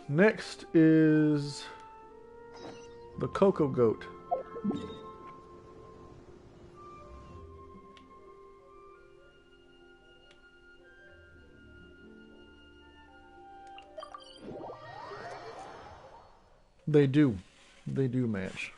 Next is the Cocoa Goat. They do. They do match.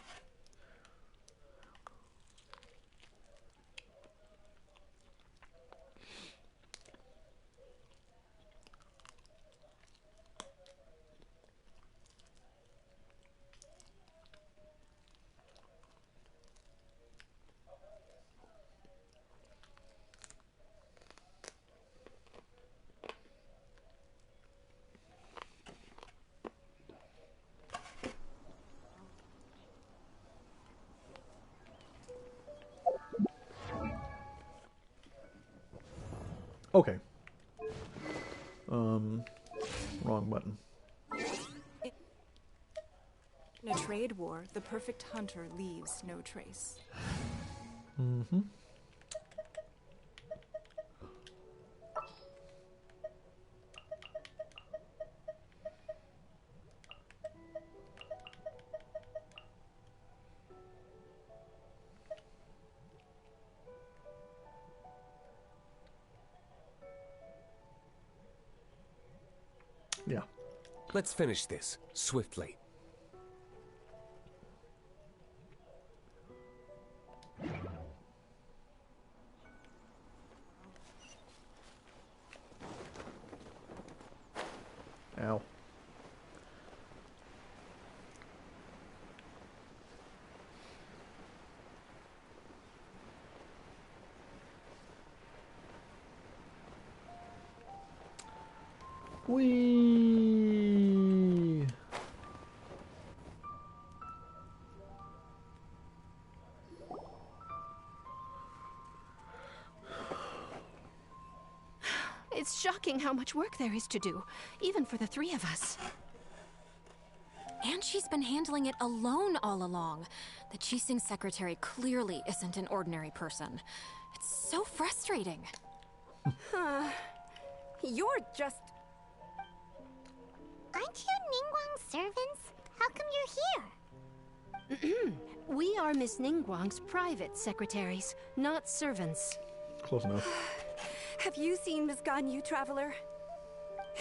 Okay. Wrong button. In a trade war, the perfect hunter leaves no trace. Mm-hmm. Yeah. Let's finish this swiftly. Ow. Whee! It's shocking how much work there is to do, even for the three of us. And she's been handling it alone all along. The Qixing secretary clearly isn't an ordinary person. It's so frustrating. You're just... Aren't you Ningguang's servants? How come you're here? We are Miss Ningguang's private secretaries, not servants. Close enough. Have you seen Miss Ganyu, Traveler?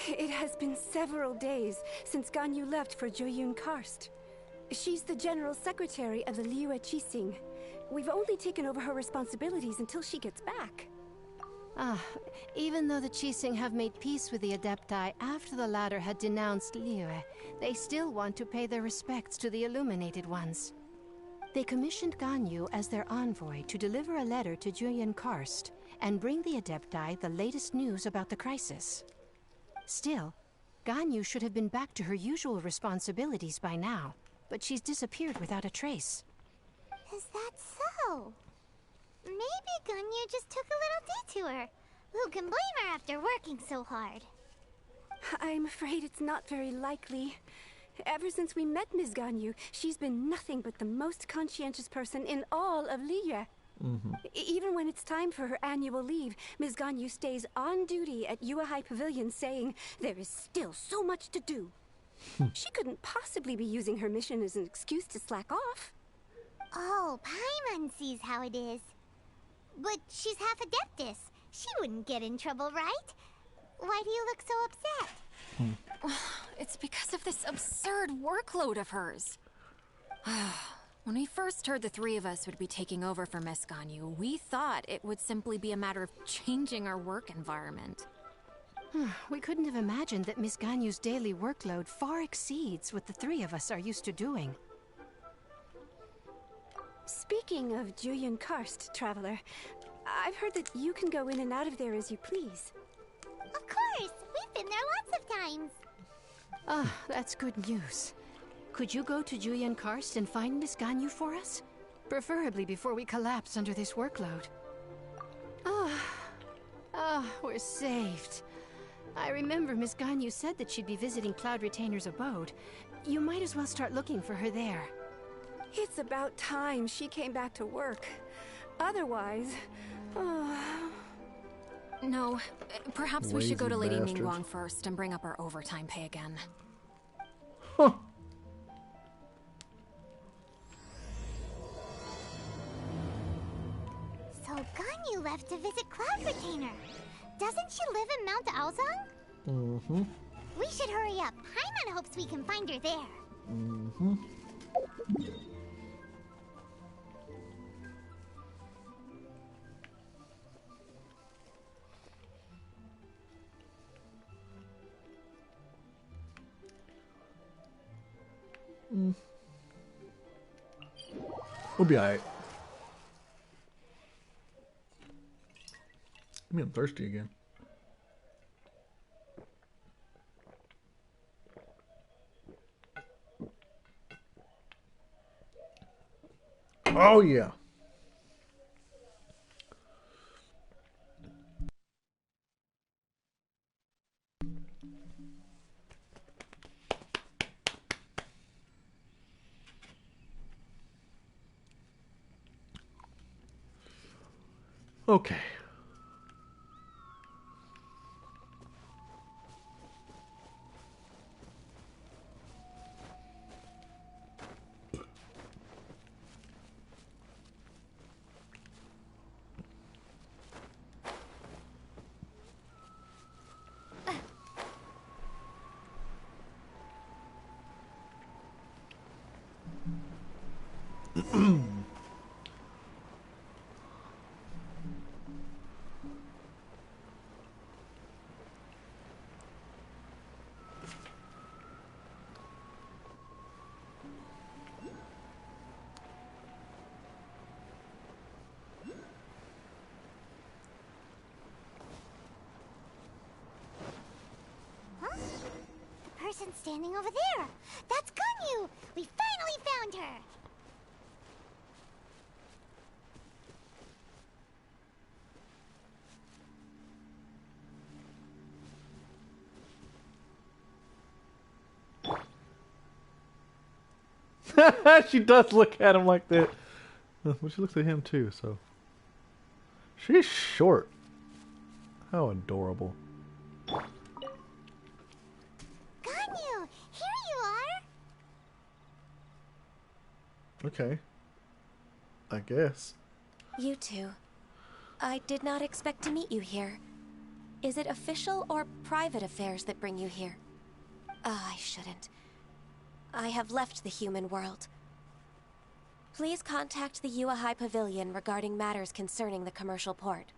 It has been several days since Ganyu left for Jueyun Karst. She's the general secretary of the Liyue Qixing. We've only taken over her responsibilities until she gets back. Even though the Qixing have made peace with the Adepti after the latter had denounced Liyue, they still want to pay their respects to the Illuminated Ones. They commissioned Ganyu as their envoy to deliver a letter to Jueyun Karst and bring the Adepti the latest news about the crisis. Still, Ganyu should have been back to her usual responsibilities by now, but she's disappeared without a trace. Is that so? Maybe Ganyu just took a little detour. Who can blame her after working so hard? I'm afraid it's not very likely. Ever since we met Ms. Ganyu, she's been nothing but the most conscientious person in all of Liyue. Even when it's time for her annual leave, Ms. Ganyu stays on duty at Yuehai Pavilion saying there is still so much to do. She couldn't possibly be using her mission as an excuse to slack off. Oh, Paimon sees how it is. But she's half Adeptus. She wouldn't get in trouble, right? Why do you look so upset? It's because of this absurd workload of hers. When we first heard the three of us would be taking over for Miss Ganyu, we thought it would simply be a matter of changing our work environment. We couldn't have imagined that Miss Ganyu's daily workload far exceeds what the three of us are used to doing. Speaking of Jueyun Karst, Traveler, I've heard that you can go in and out of there as you please. Of course! We've been there lots of times. That's good news. Could you go to Jueyun Karst and find Miss Ganyu for us? Preferably before we collapse under this workload. We're saved. I remember Miss Ganyu said that she'd be visiting Cloud Retainer's abode. You might as well start looking for her there. It's about time she came back to work. Otherwise... No, perhaps we should go to Lazy Lady bastards. Ningguang first and bring up our overtime pay again. Huh. So Ganyu left to visit Cloud Retainer. Doesn't she live in Mount Aozang? Mm-hmm. We should hurry up. Paimon hopes we can find her there. Mm-hmm. We'll be alright. I'm thirsty again. Oh yeah. Okay. Huh? The person standing over there. That's Ganyu. We finally found her. She does look at him like that. Well, she looks at him too, so. She's short. How adorable. Ganyu, here you are. Okay. I guess. You two. I did not expect to meet you here. Is it official or private affairs that bring you here? Ah, I shouldn't. I have left the human world. Please contact the Yua High Pavilion regarding matters concerning the commercial port.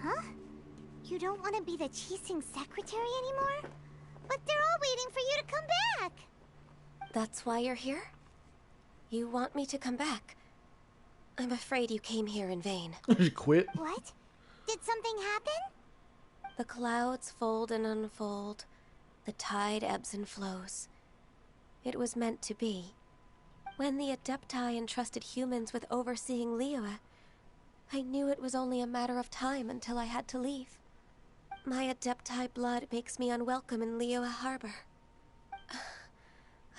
Huh? You don't want to be the Qixing secretary anymore? But they're all waiting for you to come back. That's why you're here? You want me to come back? I'm afraid you came here in vain. She quit. What? Did something happen? The clouds fold and unfold. The tide ebbs and flows. It was meant to be. When the Adepti entrusted humans with overseeing Liyue, I knew it was only a matter of time until I had to leave. My Adepti blood makes me unwelcome in Liyue Harbor.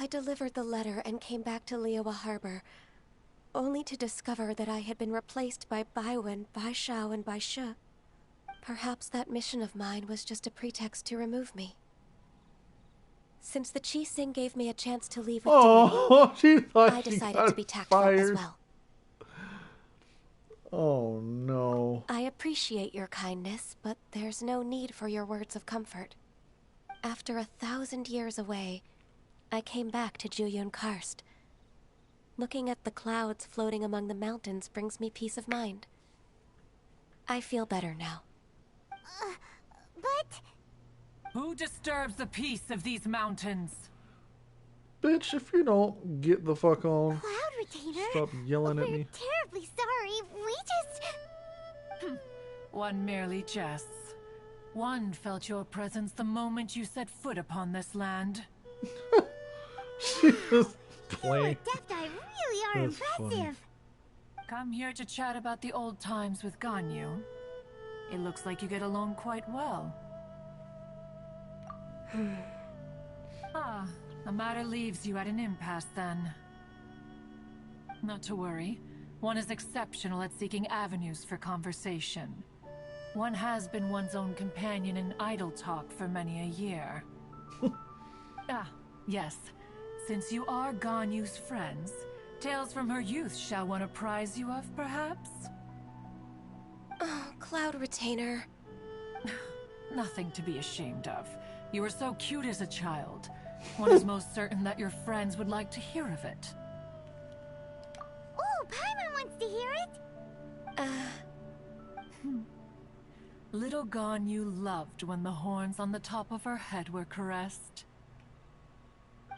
I delivered the letter and came back to Liyue Harbor, only to discover that I had been replaced by Baiwen, Baishao, and Baishe. Perhaps that mission of mine was just a pretext to remove me. Since the Qixing gave me a chance to leave with Oh, she thought I she decided got to be tactful as fired. well. Oh no. I appreciate your kindness, but there's no need for your words of comfort. After 1,000 years away, I came back to Juyun Karst. Looking at the clouds floating among the mountains brings me peace of mind. I feel better now. But... Who disturbs the peace of these mountains? Bitch, if you don't get the fuck on, Cloud Retainer? stop yelling at We're me. terribly sorry. We just... One merely jests. One felt your presence the moment you set foot upon this land. She just You playing. Adepti really are That's funny. impressive. Come here to chat about the old times with Ganyu. It looks like you get along quite well. Ah, the matter leaves you at an impasse then. Not to worry. One is exceptional at seeking avenues for conversation. One has been one's own companion in idle talk for many a year. Ah, yes. Since you are Ganyu's friends, tales from her youth shall one apprise you of, perhaps? Oh, Cloud Retainer. Nothing to be ashamed of. You were so cute as a child. One is most certain that your friends would like to hear of it. Oh, Paimon wants to hear it. Little Ganyu loved when the horns on the top of her head were caressed.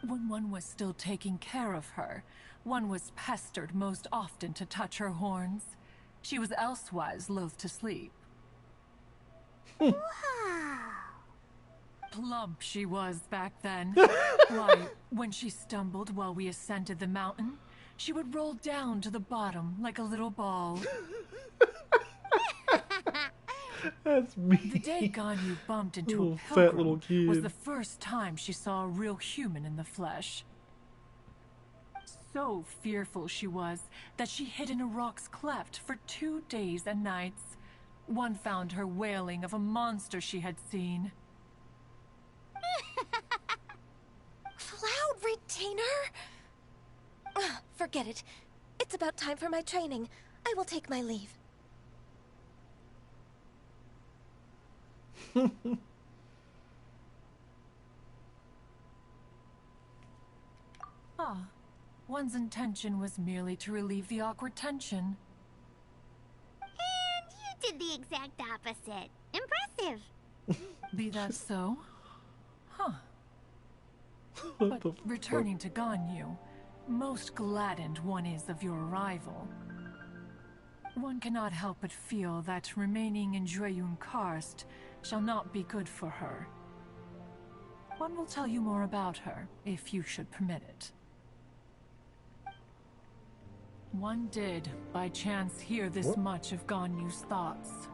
When one was still taking care of her, one was pestered most often to touch her horns. She was elsewise loath to sleep. Wow. Plump she was back then. Why, when she stumbled while we ascended the mountain, she would roll down to the bottom like a little ball. That's me. The day Ganyu bumped into a Little fat pilgrim little kid. was the first time she saw a real human in the flesh. So fearful she was that she hid in a rock's cleft for 2 days and nights. One found her wailing of a monster she had seen. Cloud Retainer? Forget it. It's about time for my training. I will take my leave. Ah, one's intention was merely to relieve the awkward tension. And you did the exact opposite. Impressive. Be that so? Huh. What But the returning to Ganyu, most gladdened one is of your arrival. One cannot help but feel that remaining in Jueyun Karst shall not be good for her. One will tell you more about her, if you should permit it. One did, by chance, hear this much of Ganyu's thoughts.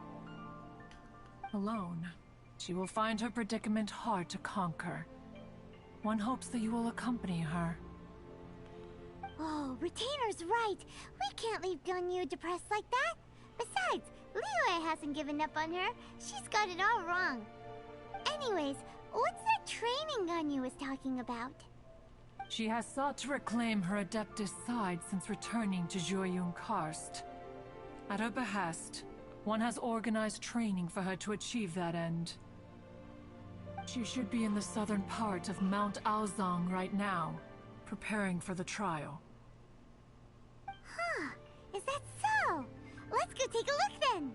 Alone, she will find her predicament hard to conquer. One hopes that you will accompany her. Oh, Retainer's right. We can't leave Ganyu depressed like that. Besides, Liyue hasn't given up on her. She's got it all wrong. Anyways, what's that training Ganyu was talking about? She has sought to reclaim her Adeptus side since returning to Jueyun Karst. At her behest, one has organized training for her to achieve that end. She should be in the southern part of Mount Aozang right now, preparing for the trial. Huh, is that so? Let's go take a look then.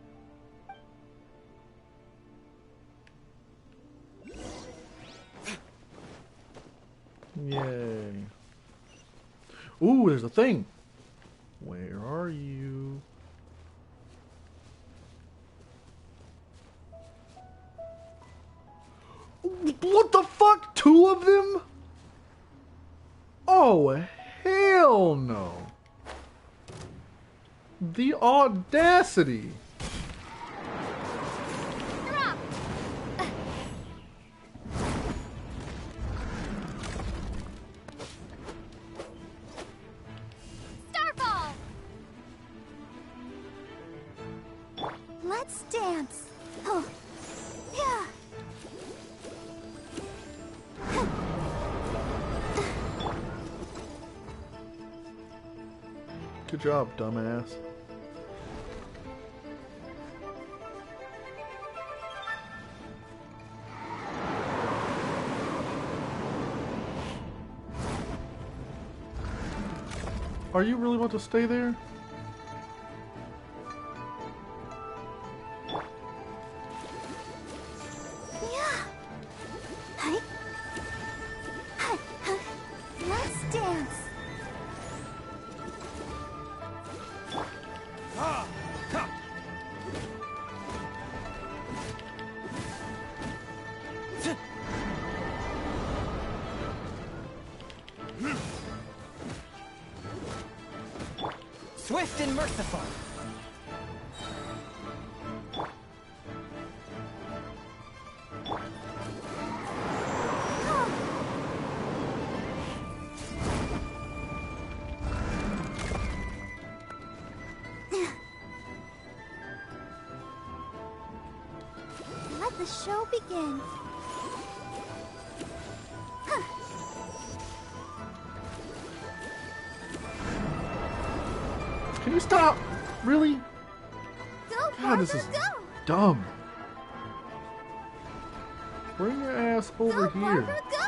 Yay. Ooh, there's a thing. Where are you? What the fuck? 2 of them? Oh, hell no. The audacity. Starfall! Let's dance. Oh. Yeah. Good job, dumbass. Are you really about to stay there? Yeah. Hi. Hi. Hi. Let's dance. Swift and merciful. the show begins. Can you stop? Really? Go, God, this Barbara, is go! dumb. Bring your ass over Go, here. Barbara, go!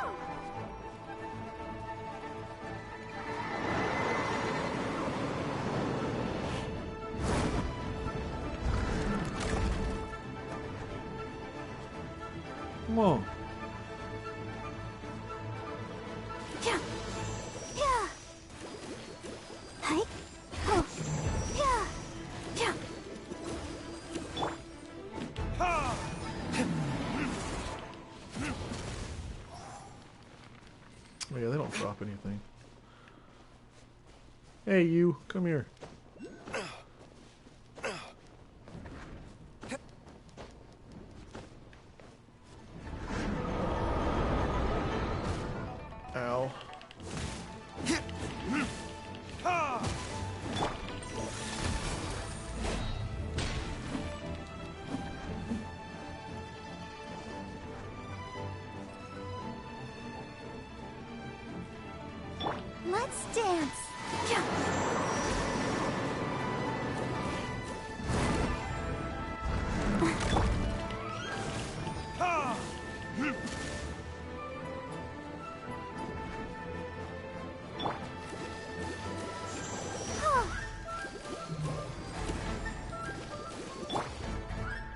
Come on. Yeah. Yeah. Hi. Oh. Yeah. Yeah. Oh yeah, they don't drop anything. Hey, you, come here. Ow. Let's dance. Yeah.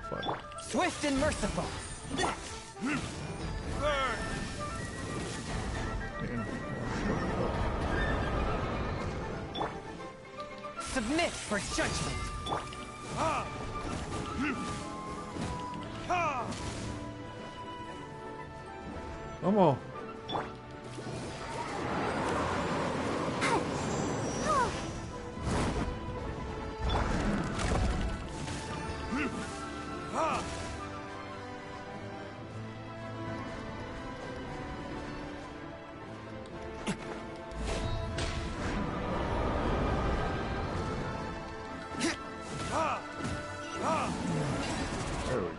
Fuck. Swift and merciful. Damn. Submit for judgment. Come on. There we go.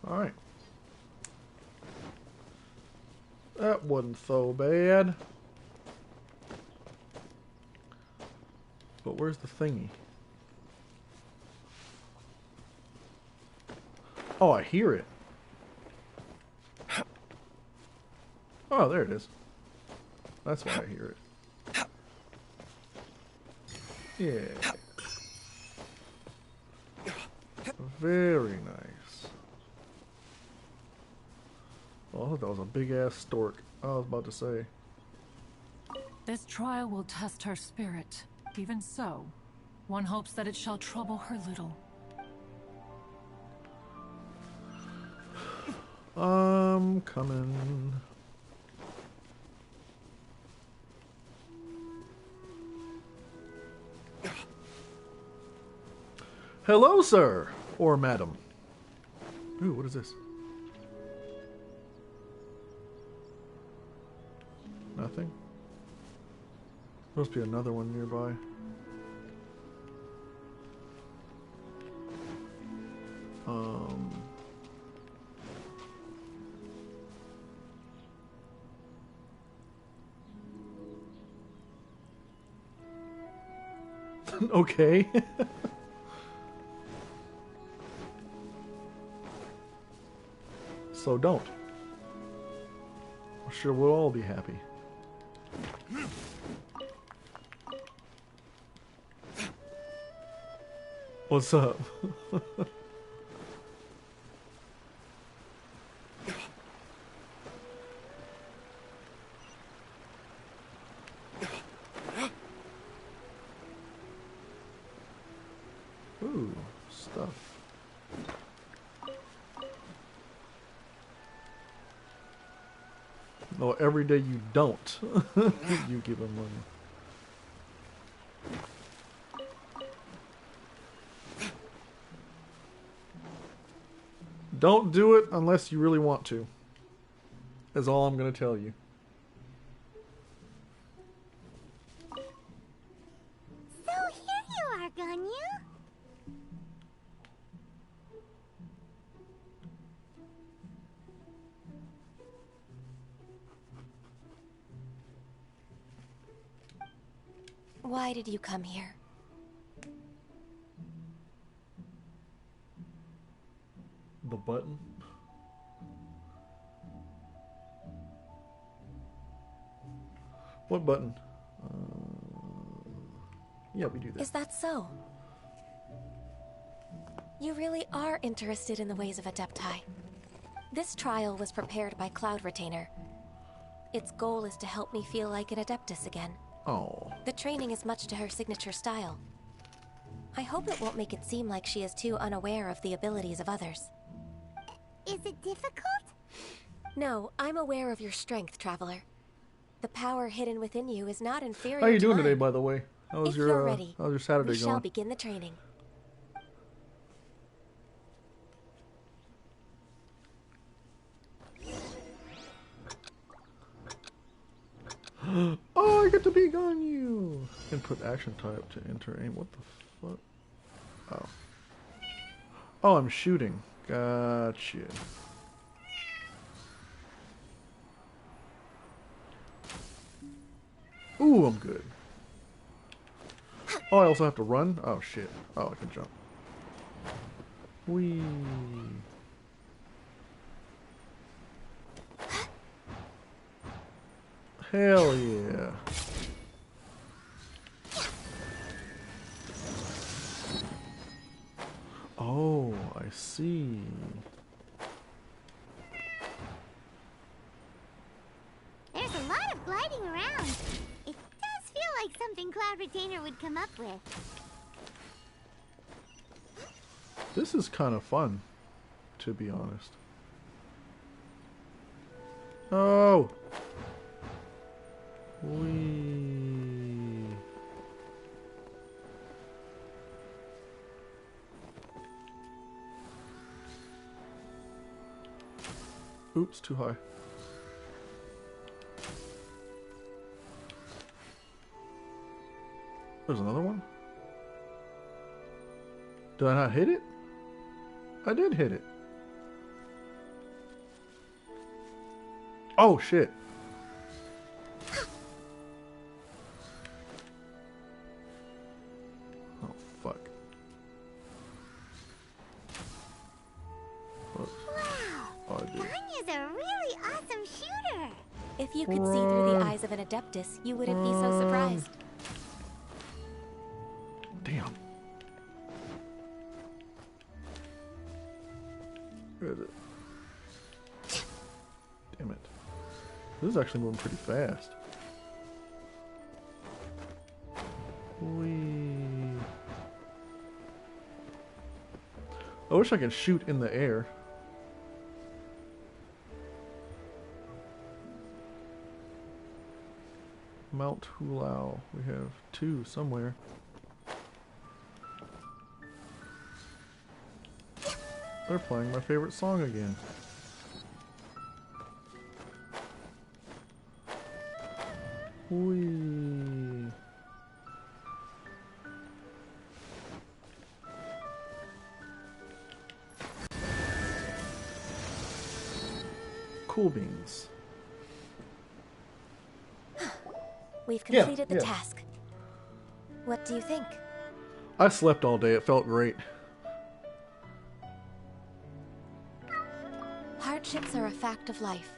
Alright. That wasn't so bad. But where's the thingy? Oh, I hear it. Oh, there it is. That's why I hear it. Yeah. Very nice. Oh, I thought that was a big ass stork. I was about to say. This trial will test her spirit. Even so, one hopes that it shall trouble her little. I'm coming. Hello, sir. Or madam. Ooh, what is this? Nothing? Must be another one nearby. Okay. So don't. I'm sure we'll all be happy. What's up? Ooh, stuff. No, every day you don't. You give him money. Don't do it unless you really want to. Is all I'm going to tell you. Why did you come here? The button. What button? Yeah, we do that. Is that so? You really are interested in the ways of Adepti. This trial was prepared by Cloud Retainer. Its goal is to help me feel like an Adeptus again. Oh. The training is much to her signature style. I hope it won't make it seem like she is too unaware of the abilities of others. Is it difficult? No, I'm aware of your strength, Traveler. The power hidden within you is not inferior How are you to doing mine. today, by the way? How was If your you're ready, how's your Saturday we shall going? begin the training. Oh, I get to be Ganyu! Input action type to enter aim. What the fuck? Oh. Oh, I'm shooting. Gotcha. Ooh, I'm good. Oh, I also have to run? Oh, shit. Oh, I can jump. Whee. Hell yeah. Oh, I see. There's a lot of gliding around. It does feel like something Cloud Retainer would come up with. This is kind of fun, to be honest. Oh! Whee! Oops, too high. There's another one? Did I not hit it? I did hit it. Oh, shit. Oh, fuck. Whoops. Wow! Oh, I did. Ganyu's a really awesome shooter! If you could see through the eyes of an Adeptus, you wouldn't be so surprised. Damn. Where is it? Damn it. This is actually moving pretty fast. Whee. I wish I could shoot in the air. Mount Hulao. We have two somewhere. They're playing my favorite song again. Whee. Cool beans. We've completed the yeah. task. What do you think? I slept all day. It felt great. Hardships are a fact of life,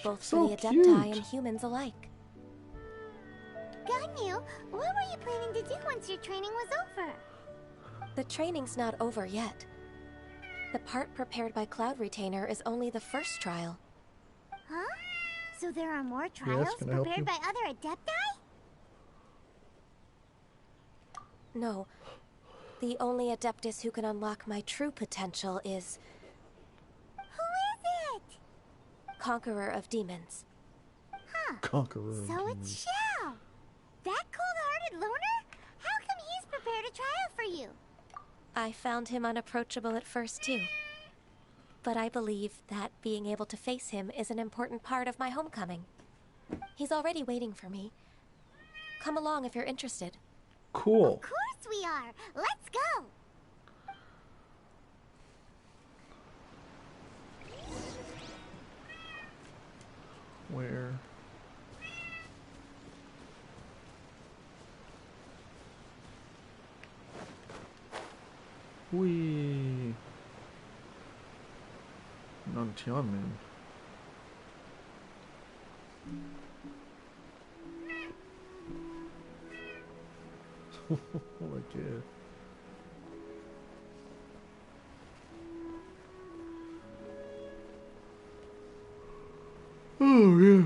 both So for the cute. Adepti and humans alike. Ganyu, what were you planning to do once your training was over? The training's not over yet. The part prepared by Cloud Retainer is only the first trial. Huh? So there are more trials can I help prepared you? by other Adepti? No. The only Adeptus who can unlock my true potential is Who is it? Conqueror of Demons. Huh. Conqueror. of So Demons. it's Xiao! That cold-hearted loner? How come he's prepared a trial for you? I found him unapproachable at first, too. But I believe that being able to face him is an important part of my homecoming. He's already waiting for me. Come along if you're interested. Cool. Of course we are! Let's go! Where? Whee! Non-Tianmin. Oh my god. Oh yeah.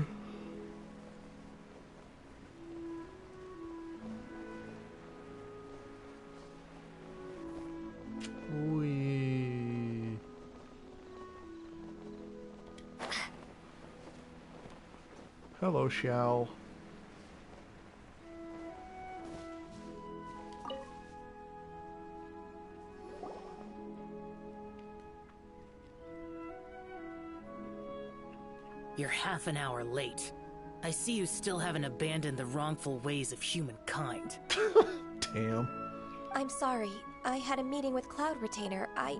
Wee. Hello, Xiao. You're half an hour late. I see you still haven't abandoned the wrongful ways of humankind. Damn. I'm sorry. I had a meeting with Cloud Retainer. I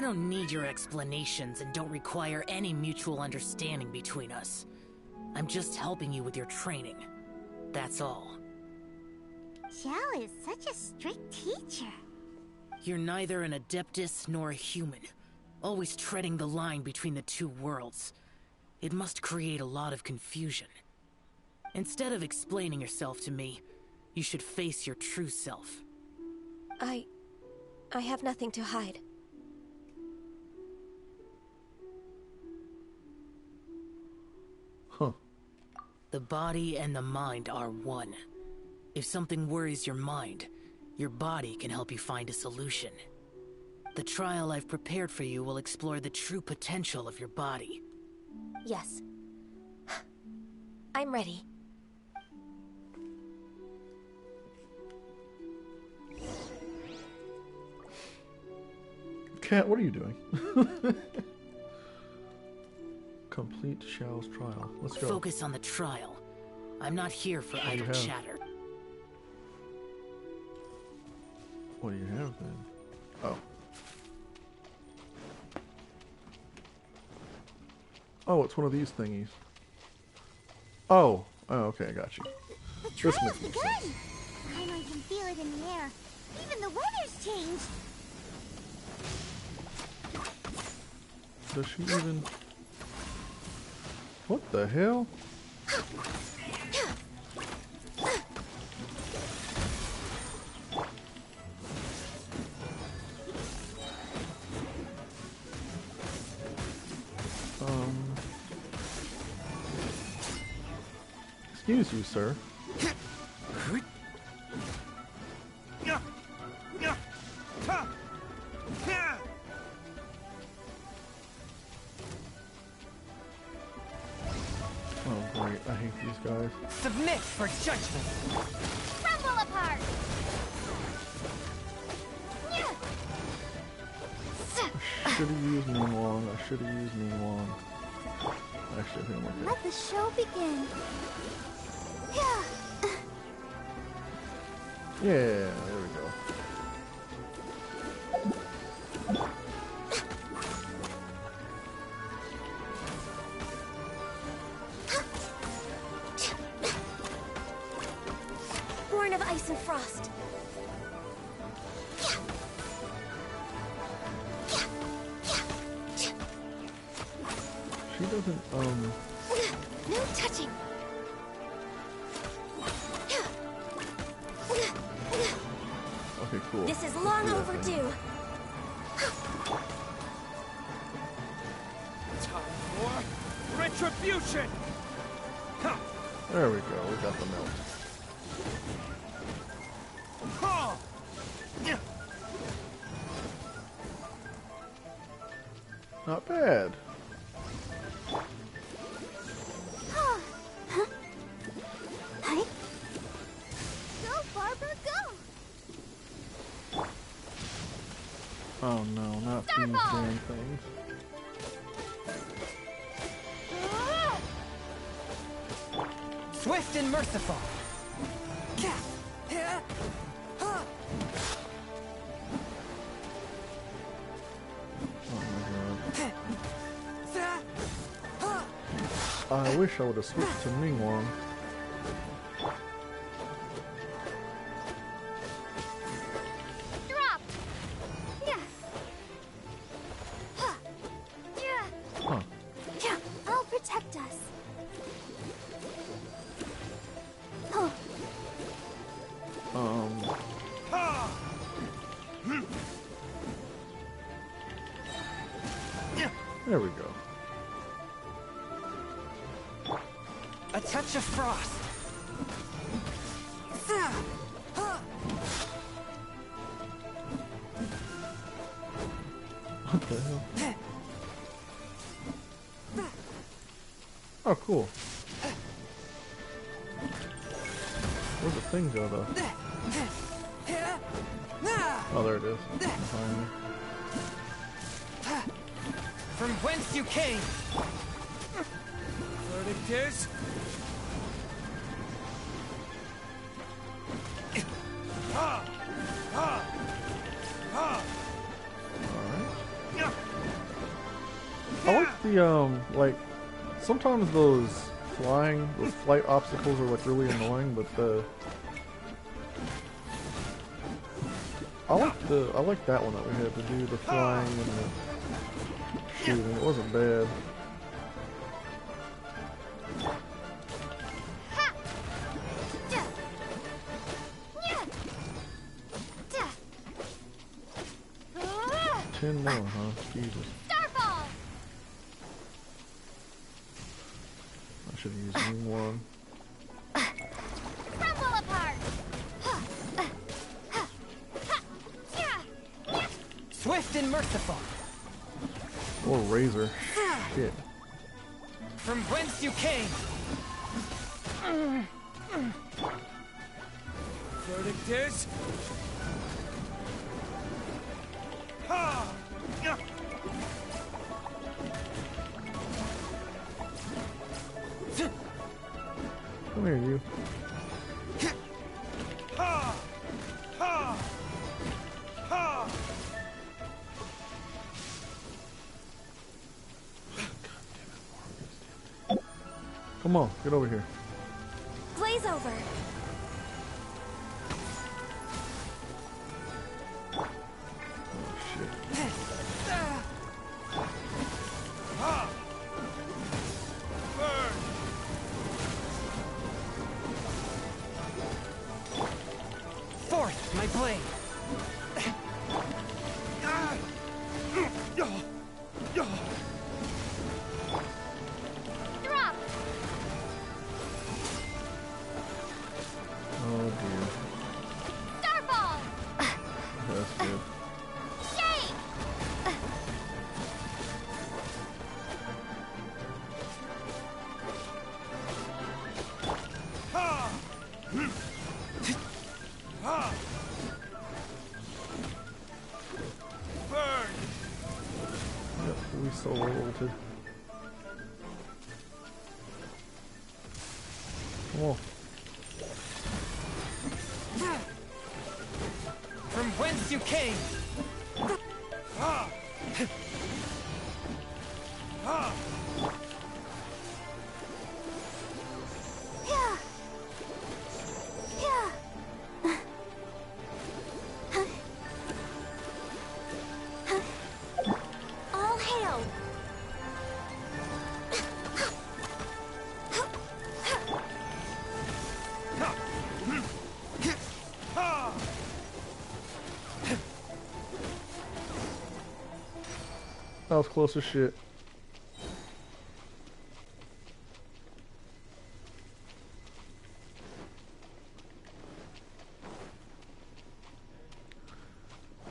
don't need your explanations and don't require any mutual understanding between us. I'm just helping you with your training. That's all. Xiao is such a strict teacher. You're neither an Adeptus nor a human, always treading the line between the two worlds. It must create a lot of confusion. Instead of explaining yourself to me, you should face your true self. I have nothing to hide. Huh. The body and the mind are one. If something worries your mind, your body can help you find a solution. The trial I've prepared for you will explore the true potential of your body. Yes. I'm ready. Cat, what are you doing? Complete Xiao's trial. Let's go. Focus on the trial. I'm not here for idle chatter. What do you have then? Oh. Oh, it's one of these thingies. Oh. Oh, okay, I got you. The trial's begun! I know you can feel it in the air. Even the weather's changed. Does she even... What the hell? Excuse you, sir. Oh, great. I hate these guys. Submit for judgment. Crumble apart! I should have used Ming Wong. I should have used Ming Wong. Actually, I think I'm okay. Let the show begin. Yeah, there we go. Born of ice and frost. She doesn't, No touching. Okay, cool. This is long overdue. Time for retribution! There we go. We got the melt. Not bad. Go, Barbara, go! Oh no, not these damn things. Swift and merciful. I wish I would have switched to Ming Wong. Drop! There we go. A touch of frost. What the hell? Oh, cool. Where'd the thing go, though? Oh, there it is. Behind me. From whence you came. Verdict is... I like the, like, sometimes those flight obstacles are, like, really annoying, but I like that one that we had to do, the flying and the shooting. It wasn't bad. Ten more, huh? Jesus. I should have used one. Crumble apart. Swift and merciful. Or razor. Shit. From whence you came. Verdict is... Come here, you. Come on, get over here. Blaze over. Forth, my blade. Drop. Oh dear. Starfall. That's good. Shake. Yep, we solo ulted. Come on. From whence you came. Yeah. Yeah. All hail. That was close as shit.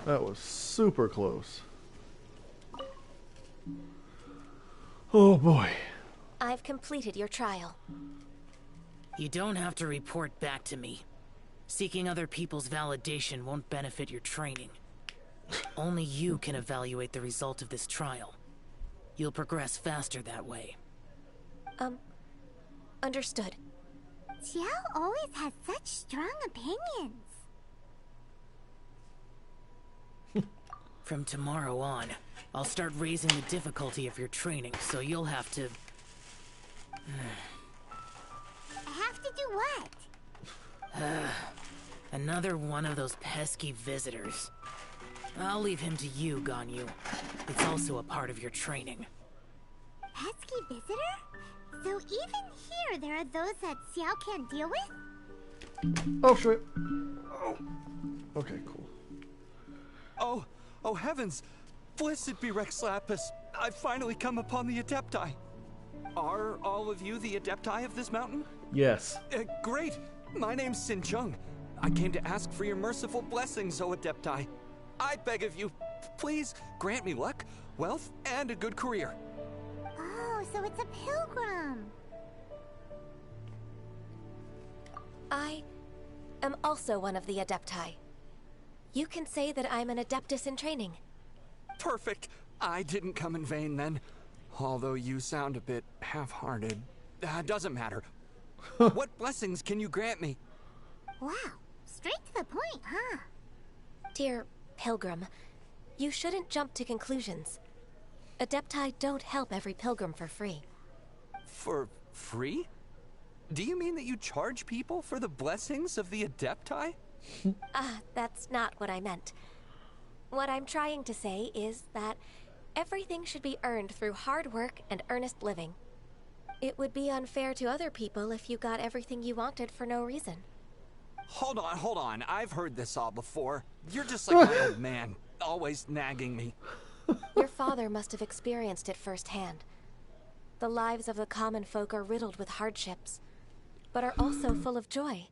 That was super close. Oh boy. I've completed your trial. You don't have to report back to me. Seeking other people's validation won't benefit your training. Only you can evaluate the result of this trial. You'll progress faster that way. Understood. Xiao always has such strong opinions. From tomorrow on, I'll start raising the difficulty of your training, so you'll have to... I have to do what? Another one of those pesky visitors. I'll leave him to you, Ganyu. It's also a part of your training. Pesky visitor? So even here there are those that Xiao can't deal with? Oh shit. Oh. Okay, cool. Oh heavens! Blessed be Rex Lapis. I've finally come upon the Adepti. Are all of you the Adepti of this mountain? Yes. Great. My name's Sin Chung. I came to ask for your merciful blessings, O Adepti. I beg of you, please grant me luck, wealth, and a good career. Oh, so it's a pilgrim. I am also one of the Adepti. You can say that I'm an Adeptus in training. Perfect. I didn't come in vain then. Although you sound a bit half-hearted. Doesn't matter. What blessings can you grant me? Wow, straight to the point, huh? Dear Pilgrim, you shouldn't jump to conclusions. Adepti don't help every pilgrim for free. For free? Do you mean that you charge people for the blessings of the Adepti? That's not what I meant. What I'm trying to say is that everything should be earned through hard work and earnest living. It would be unfair to other people if you got everything you wanted for no reason. Hold on. I've heard this all before. You're just like my old man, always nagging me. Your father must have experienced it firsthand. The lives of the common folk are riddled with hardships, but are also full of joy.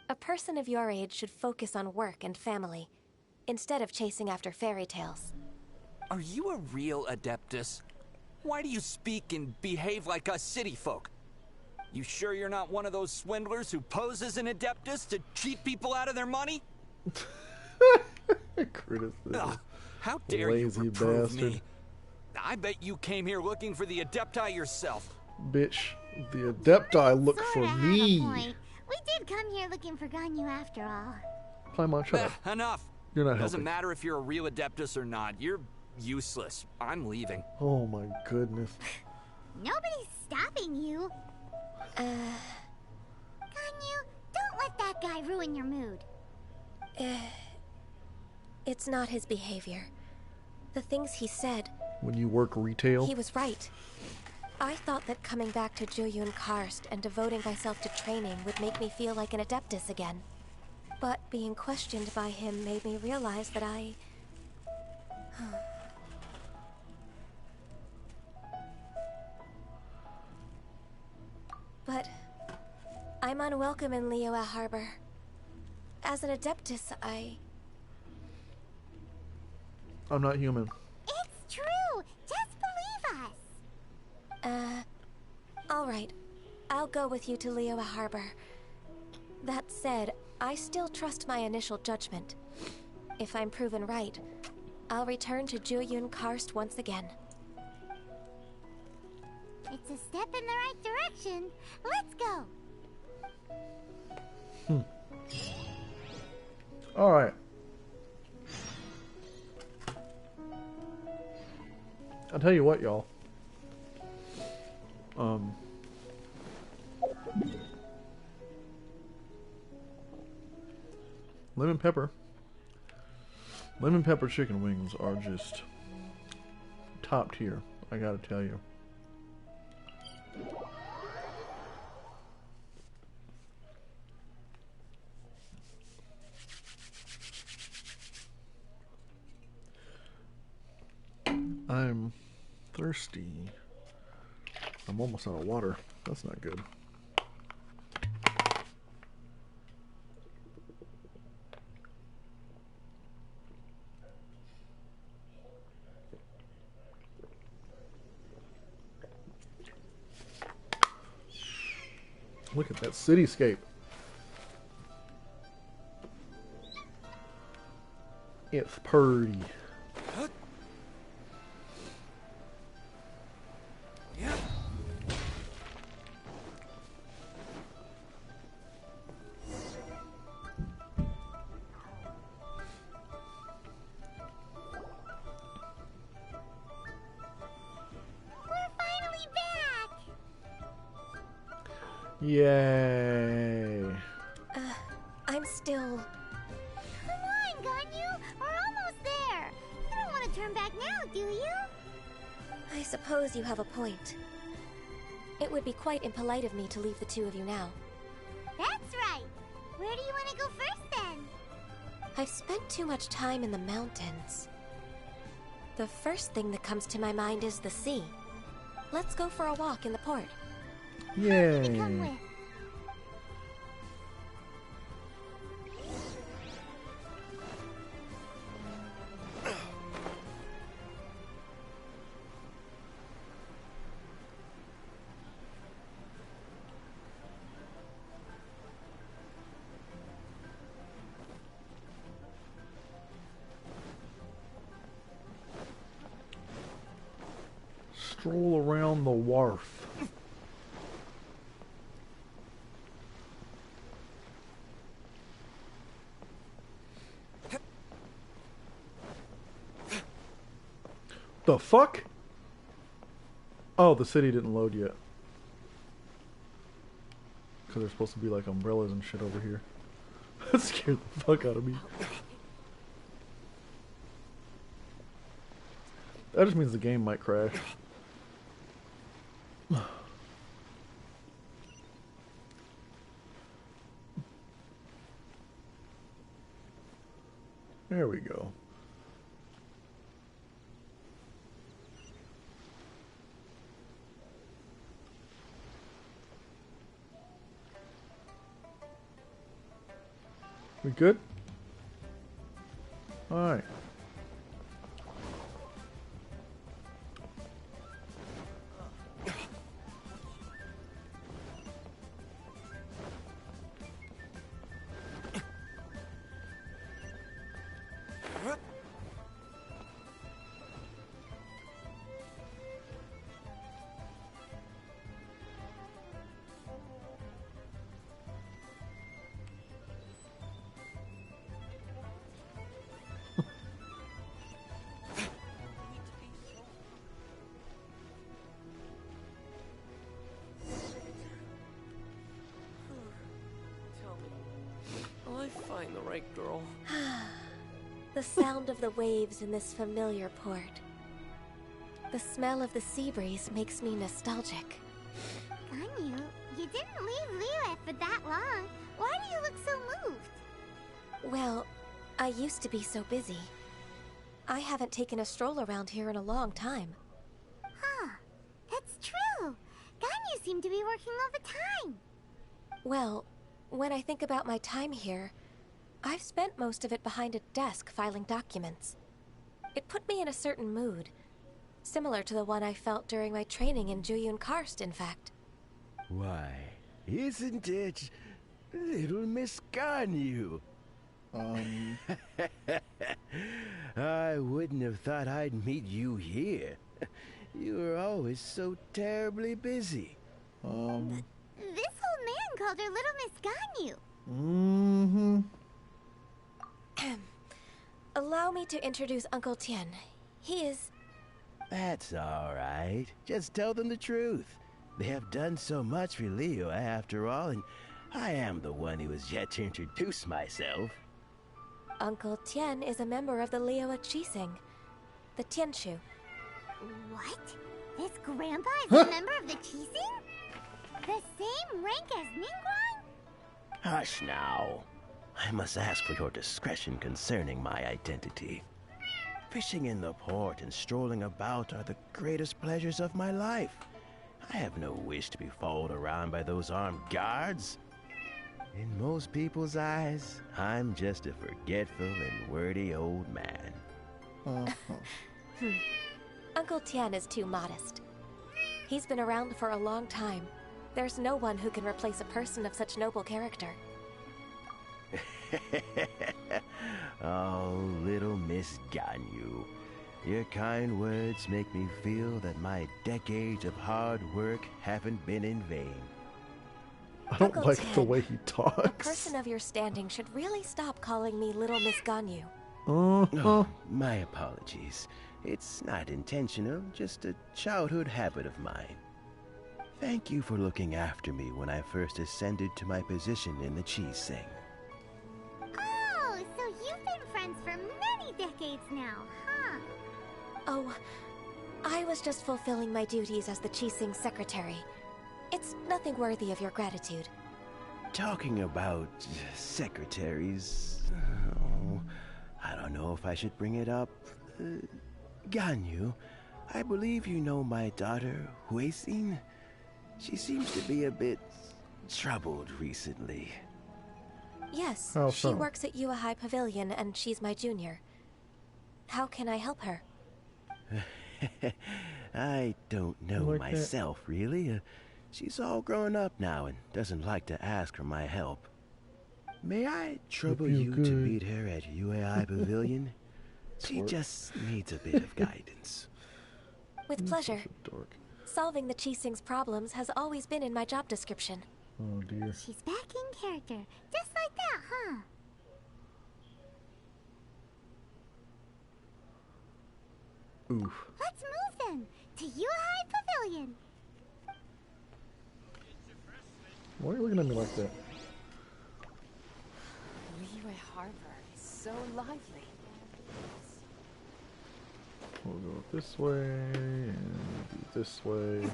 A person of your age should focus on work and family, instead of chasing after fairy tales. Are you a real Adeptus? Why do you speak and behave like us city folk? You sure you're not one of those swindlers who pose as an Adeptus to cheat people out of their money? Criticism. How dare Lazy you reprove bastard. me? I bet you came here looking for the Adepti yourself. Bitch, the Adepti look for Sorta had a me. point. We did come here looking for Ganyu after all. Paimon, shut up. Enough. You're not Doesn't helping. matter if you're a real Adeptus or not. You're useless. I'm leaving. Oh my goodness. Nobody's stopping you. Ganyu, don't let that guy ruin your mood. It's not his behavior. The things he said, When you work retail, he was right. I thought that coming back to Jueyun Karst and devoting myself to training would make me feel like an Adeptus again. But being questioned by him made me realize that I... But I'm unwelcome in Liyue Harbor. As an Adeptus, I'm not human. It's true. Just believe us. Alright. I'll go with you to Liyue Harbor. That said, I still trust my initial judgment. If I'm proven right, I'll return to Jueyun Karst once again. It's a step in the right direction. Let's go. Alright. I'll tell you what, y'all. Lemon pepper chicken wings are just top tier, I gotta tell you. I'm thirsty. I'm almost out of water. That's not good. Look at that cityscape. It's pretty. Yay. I'm still... Come on, Ganyu. We're almost there. You don't want to turn back now, do you? I suppose you have a point. It would be quite impolite of me to leave the two of you now. That's right. Where do you want to go first, then? I've spent too much time in the mountains. The first thing that comes to my mind is the sea. Let's go for a walk in the port. Yay! Come with. Stroll around the wharf. The fuck? Oh, the city didn't load yet. Because there's supposed to be like umbrellas and shit over here. That scared the fuck out of me. That just means the game might crash. There we go. We good? Alright. Will I find the right girl? The sound of the waves in this familiar port. The smell of the sea breeze makes me nostalgic. Ganyu, you didn't leave Liyue for that long. Why do you look so moved? Well, I used to be so busy. I haven't taken a stroll around here in a long time. Huh. That's true. Ganyu seemed to be working all the time. Well, when I think about my time here, I've spent most of it behind a desk filing documents. It put me in a certain mood, similar to the one I felt during my training in Juyun Karst, in fact. Why, isn't it little Miss Ganyu? I wouldn't have thought I'd meet you here. You were always so terribly busy. This old man called her Little Miss Ganyu. Mm-hmm. Allow me to introduce Uncle Tien. He is... That's all right. Just tell them the truth. They have done so much for Liyue after all, and I am the one who has yet to introduce myself. Uncle Tien is a member of the Liyue Qixing, the Tianshu. What? This grandpa is a member of the Qixing? The same rank as Ningguang? Hush now. I must ask for your discretion concerning my identity. Fishing in the port and strolling about are the greatest pleasures of my life. I have no wish to be followed around by those armed guards. In most people's eyes, I'm just a forgetful and wordy old man. Uncle Tien is too modest. He's been around for a long time. There's no one who can replace a person of such noble character. Oh, little Miss Ganyu. Your kind words make me feel that my decades of hard work haven't been in vain. I don't Uncle like Tien, the way he talks. A person of your standing should really stop calling me Little Miss Ganyu. Oh, my apologies. It's not intentional, just a childhood habit of mine. Thank you for looking after me when I first ascended to my position in the Qixing. Oh, so you've been friends for many decades now, huh? Oh, I was just fulfilling my duties as the Qixing secretary. It's nothing worthy of your gratitude. Talking about secretaries, I don't know if I should bring it up. Ganyu, I believe you know my daughter, Huixin. She seems to be a bit troubled recently. Yes, How she so? works at Yua High Pavilion and she's my junior. How can I help her? I don't know Like that? myself, really. She's all grown up now and doesn't like to ask for my help. May I trouble you you to good. meet her at UAI Pavilion? She Dork. just needs a bit of guidance. With pleasure. Such a dork. Solving the Qixing's problems has always been in my job description. Oh dear. She's back in character. Just like that, huh? Oof. Let's move then to Yua High Pavilion. Why are you looking at me like that? Liyue Harbor is so lively. We'll go this way and do this way.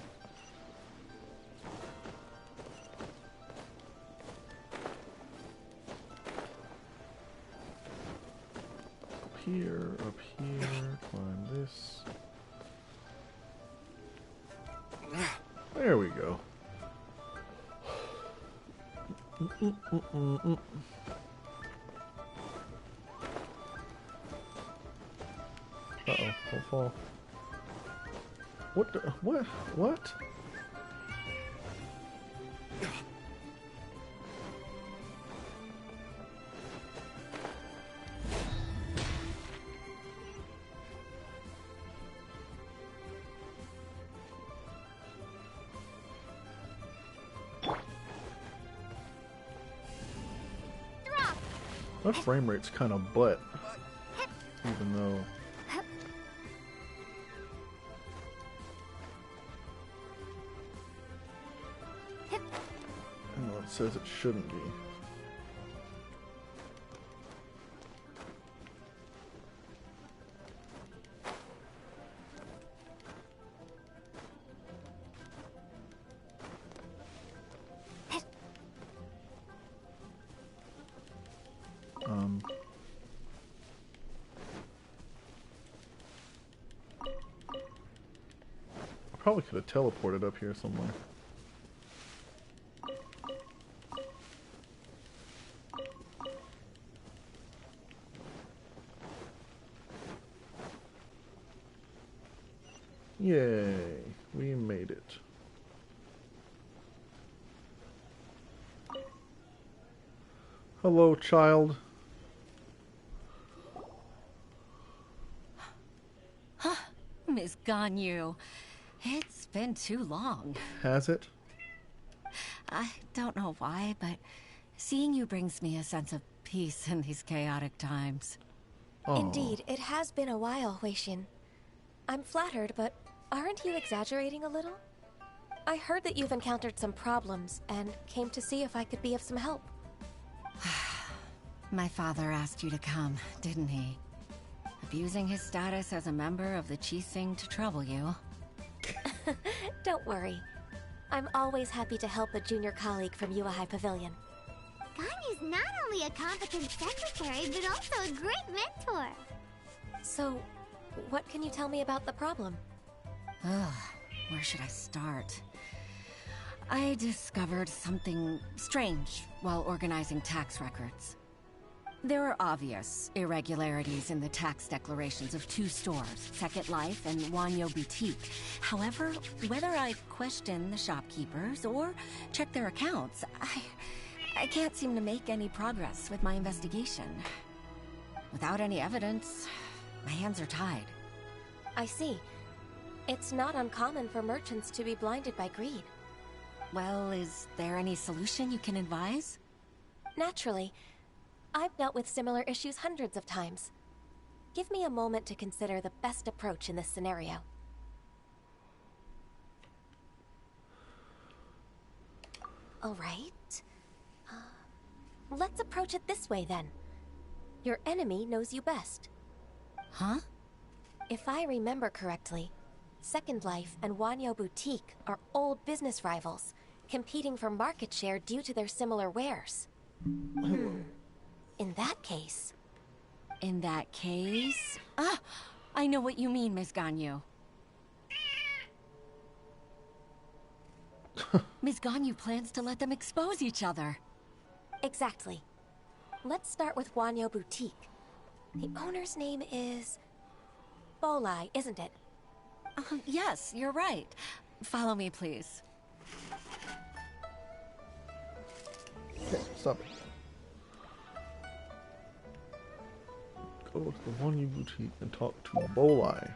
Up here, climb this. There we go. Uh-oh, don't fall. What the, what? What? That frame rate's kind of butt, even though it says it shouldn't be. I probably could have teleported up here somewhere. Yay, we made it. Hello, child. Miss Ganyu, it's been too long. Has it? I don't know why, but seeing you brings me a sense of peace in these chaotic times. Aww. Indeed, it has been a while, Huixin. I'm flattered, but aren't you exaggerating a little? I heard that you've encountered some problems and came to see if I could be of some help. My father asked you to come, didn't he? Abusing his status as a member of the Qixing to trouble you. Don't worry. I'm always happy to help a junior colleague from Yua High Pavilion. Ganyu's not only a competent secretary, but also a great mentor. So, what can you tell me about the problem? Ugh, where should I start? I discovered something strange while organizing tax records. There are obvious irregularities in the tax declarations of two stores, Second Life and Wanyo Boutique. However, whether I question the shopkeepers or check their accounts, I can't seem to make any progress with my investigation. Without any evidence, my hands are tied. I see. It's not uncommon for merchants to be blinded by greed. Well, is there any solution you can advise? Naturally. I've dealt with similar issues hundreds of times. Give me a moment to consider the best approach in this scenario. All right. Let's approach it this way then. Your enemy knows you best. Huh? If I remember correctly, Second Life and Wanyo Boutique are old business rivals, competing for market share due to their similar wares. In that case... In that case... I know what you mean, Miss Ganyu. Miss Ganyu plans to let them expose each other. Exactly. Let's start with Wanyo Boutique. The owner's name is Bolai, isn't it? Yes, you're right. Follow me, please. Okay, stop it. Go to the Ganyu boutique and talk to Bolai.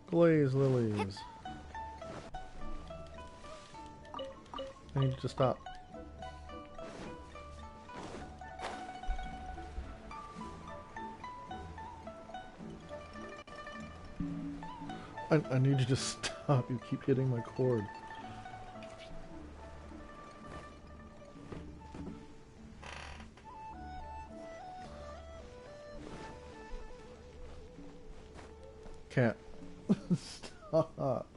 Glaze lilies. I need you to stop. I need you to stop. You keep hitting my cord. Can't. Stop.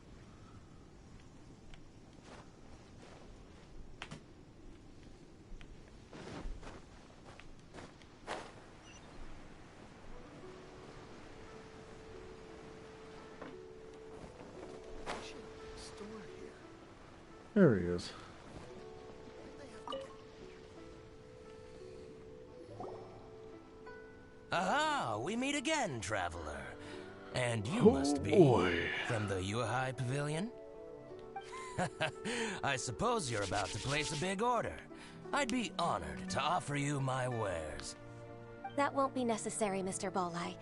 There he is. Aha! We meet again, traveler. And you Oh, must be boy. from the Yuhai Pavilion? I suppose you're about to place a big order. I'd be honored to offer you my wares. That won't be necessary, Mr. Bolai.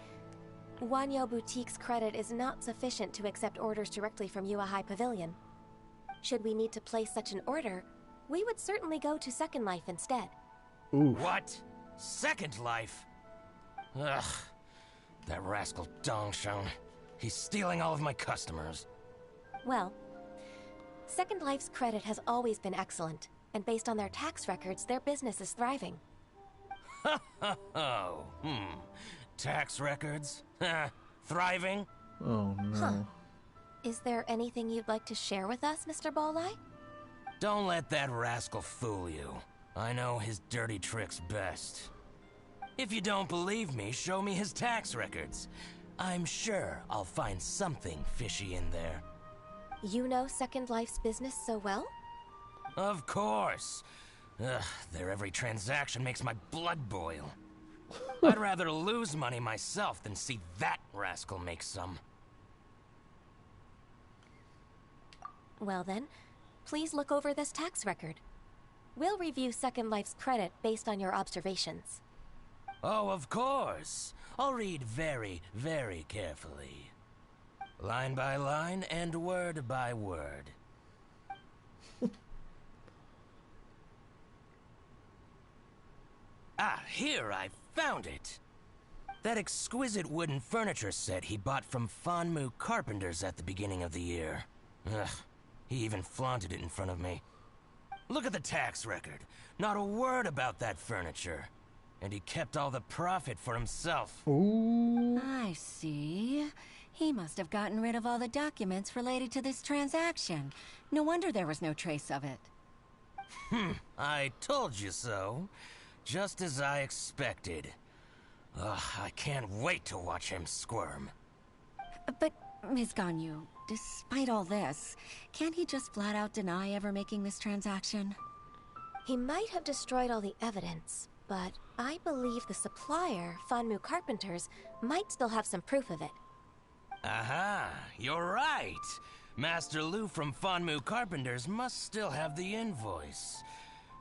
Wanyo Boutique's credit is not sufficient to accept orders directly from Yuhai Pavilion. Should we need to place such an order, we would certainly go to Second Life instead. Ooh. What? Second Life? Ugh. That rascal Dongsheng. He's stealing all of my customers. Well, Second Life's credit has always been excellent, and based on their tax records, their business is thriving. Tax records? Thriving? Oh, no. Huh. Is there anything you'd like to share with us, Mr. Bolai? Don't let that rascal fool you. I know his dirty tricks best. If you don't believe me, show me his tax records. I'm sure I'll find something fishy in there. You know Second Life's business so well? Of course. Ugh, their every transaction makes my blood boil. I'd rather lose money myself than see that rascal make some. Well then, please look over this tax record. We'll review Second Life's credit based on your observations. Oh, of course. I'll read very, very carefully. Line by line and word by word. Ah, here, I found it. That exquisite wooden furniture set he bought from Fanmu Carpenters at the beginning of the year. Ugh, he even flaunted it in front of me. Look at the tax record. Not a word about that furniture. And he kept all the profit for himself. Ooh. I see. He must have gotten rid of all the documents related to this transaction. No wonder there was no trace of it. I told you so. Just as I expected. Ugh, I can't wait to watch him squirm. But, Ms. Ganyu, despite all this, can't he just flat out deny ever making this transaction? He might have destroyed all the evidence, but I believe the supplier, Fanmu Carpenters, might still have some proof of it. Aha, you're right. Master Lu from Fanmu Carpenters must still have the invoice.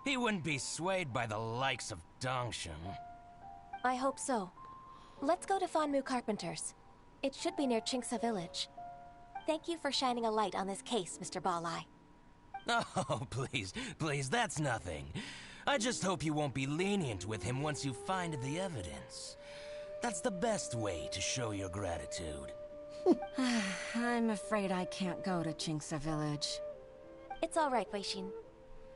He wouldn't be swayed by the likes of Dongsheng. I hope so. Let's go to Fanmu Carpenters. It should be near Chingsa Village. Thank you for shining a light on this case, Mr. Bolai. Oh, please, please, that's nothing. I just hope you won't be lenient with him once you find the evidence. That's the best way to show your gratitude. I'm afraid I can't go to Chingsa Village. It's all right, Weishin.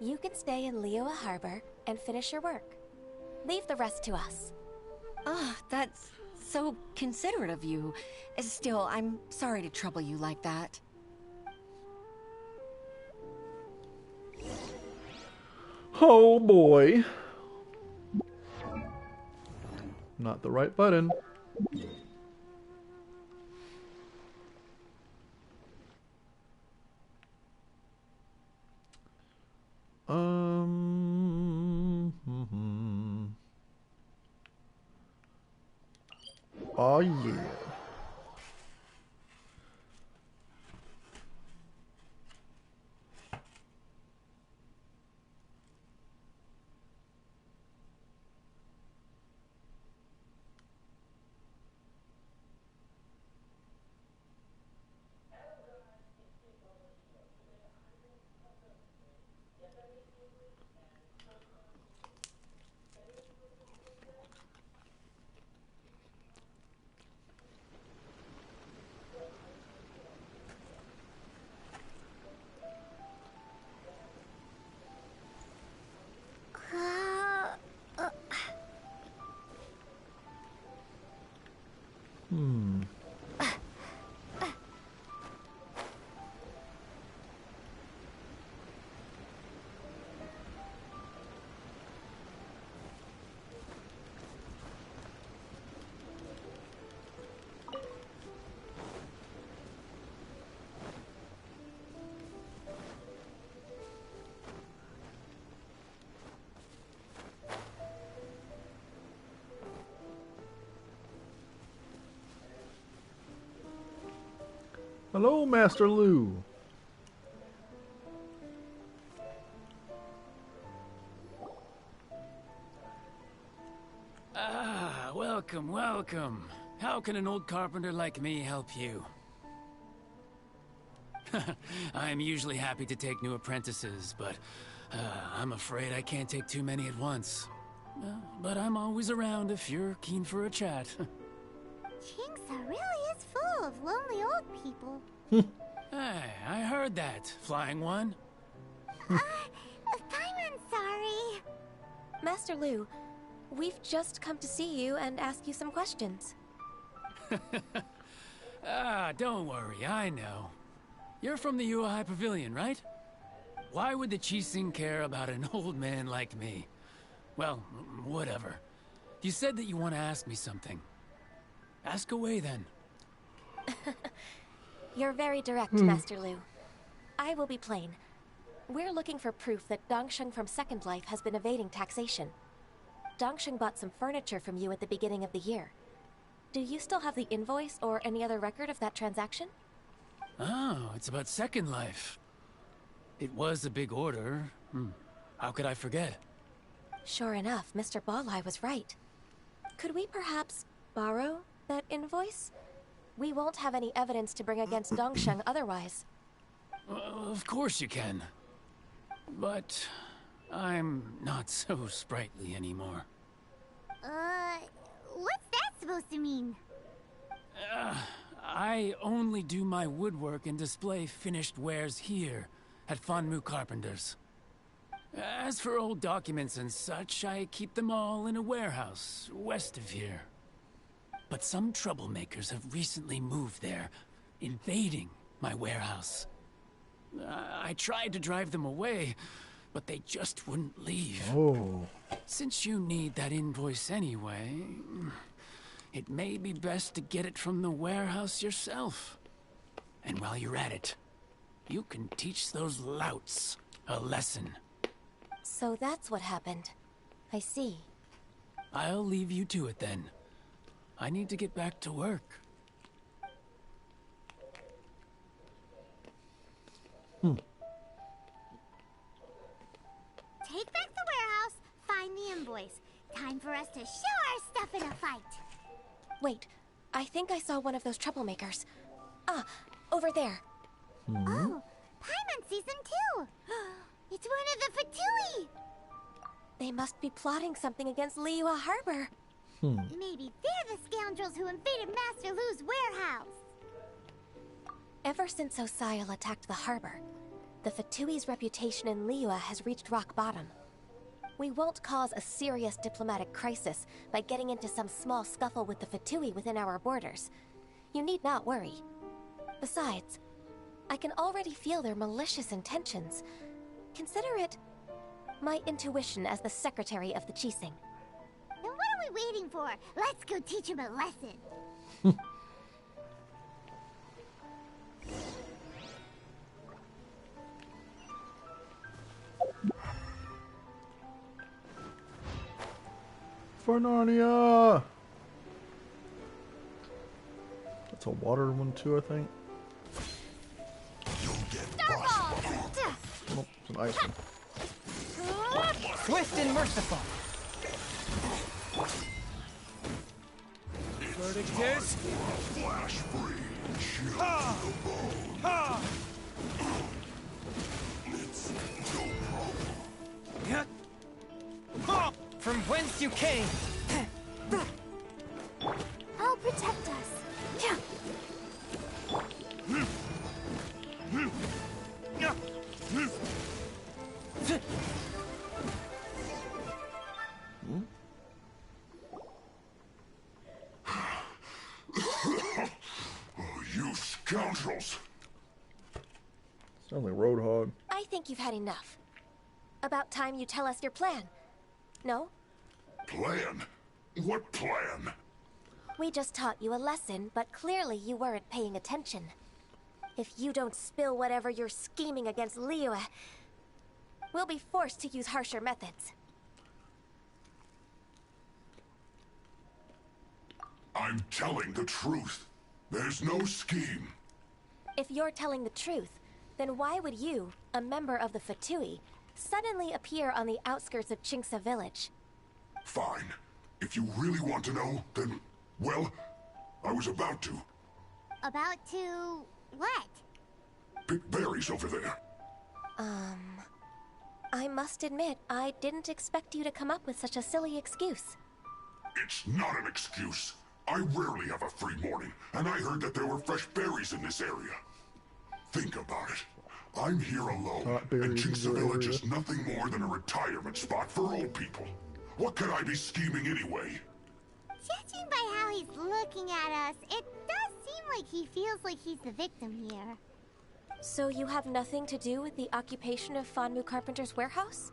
You can stay in Liyue Harbor and finish your work. Leave the rest to us. Ah, that's so considerate of you. Still, I'm sorry to trouble you like that. Oh boy. Not the right button. Oh yeah. Hello, Master Lu. Ah, welcome, welcome. How can an old carpenter like me help you? I'm usually happy to take new apprentices, but I'm afraid I can't take too many at once. But I'm always around if you're keen for a chat. Chingsa really is full of lonely old people. Hey, I heard that, Flying One. Paimon's sorry. Master Lu, we've just come to see you and ask you some questions. Don't worry, I know. You're from the Yuehai Pavilion, right? Why would the Qixing care about an old man like me? Well, whatever. You said that you want to ask me something. Ask away, then. You're very direct, Master Lu. I will be plain. We're looking for proof that Dongsheng from Second Life has been evading taxation. Dongsheng bought some furniture from you at the beginning of the year. Do you still have the invoice or any other record of that transaction? Oh, it's about Second Life. It was a big order. How could I forget? Sure enough, Mr. Balai was right. Could we perhaps borrow that invoice? We won't have any evidence to bring against Dongsheng otherwise. Of course you can. But I'm not so sprightly anymore. What's that supposed to mean? I only do my woodwork and display finished wares here at Fanmu Carpenters. As for old documents and such, I keep them all in a warehouse west of here. But some troublemakers have recently moved there, invading my warehouse. I tried to drive them away, but they just wouldn't leave. Oh. Since you need that invoice anyway, it may be best to get it from the warehouse yourself. And while you're at it, you can teach those louts a lesson. So that's what happened. I see. I'll leave you to it then. I need to get back to work. Take back the warehouse, find the invoice. Time for us to show our stuff in a fight. Wait, I think I saw one of those troublemakers. Ah, over there. Oh, Paimon sees them too. It's one of the Fatui. They must be plotting something against Liyue Harbor. Maybe they're the scoundrels who invaded Master Lu's warehouse. Ever since Osial attacked the harbor, the Fatui's reputation in Liyue has reached rock bottom. We won't cause a serious diplomatic crisis by getting into some small scuffle with the Fatui within our borders. You need not worry. Besides, I can already feel their malicious intentions. Consider it my intuition as the secretary of the Qixing. Then what are we waiting for? Let's go teach him a lesson. For Narnia! That's a water one too, I think. Oh, it's an ice one. Swift and merciful. Verdict is flash free. Chill Ha! to the bone. Ha! It's no problem. Yeah. Ha! From whence you came. I'll protect us. Yeah. Oh, you scoundrels! Sounds like Roadhog. I think you've had enough. About time you tell us your plan. No? Plan? What plan? We just taught you a lesson, but clearly you weren't paying attention. If you don't spill whatever you're scheming against Liyue, we'll be forced to use harsher methods. I'm telling the truth. There's no scheme. If you're telling the truth, then why would you, a member of the Fatui, suddenly appear on the outskirts of Chinksa village? Fine. If you really want to know, then, well, I was about to. About to what? Pick berries over there. I must admit, I didn't expect you to come up with such a silly excuse. It's not an excuse. I rarely have a free morning, and I heard that there were fresh berries in this area. Think about it. I'm here alone, and Chinksa Village is nothing more than a retirement spot for old people. What could I be scheming anyway? Judging by how he's looking at us, it does seem like he feels like he's the victim here. So you have nothing to do with the occupation of Fanmu Carpenter's warehouse?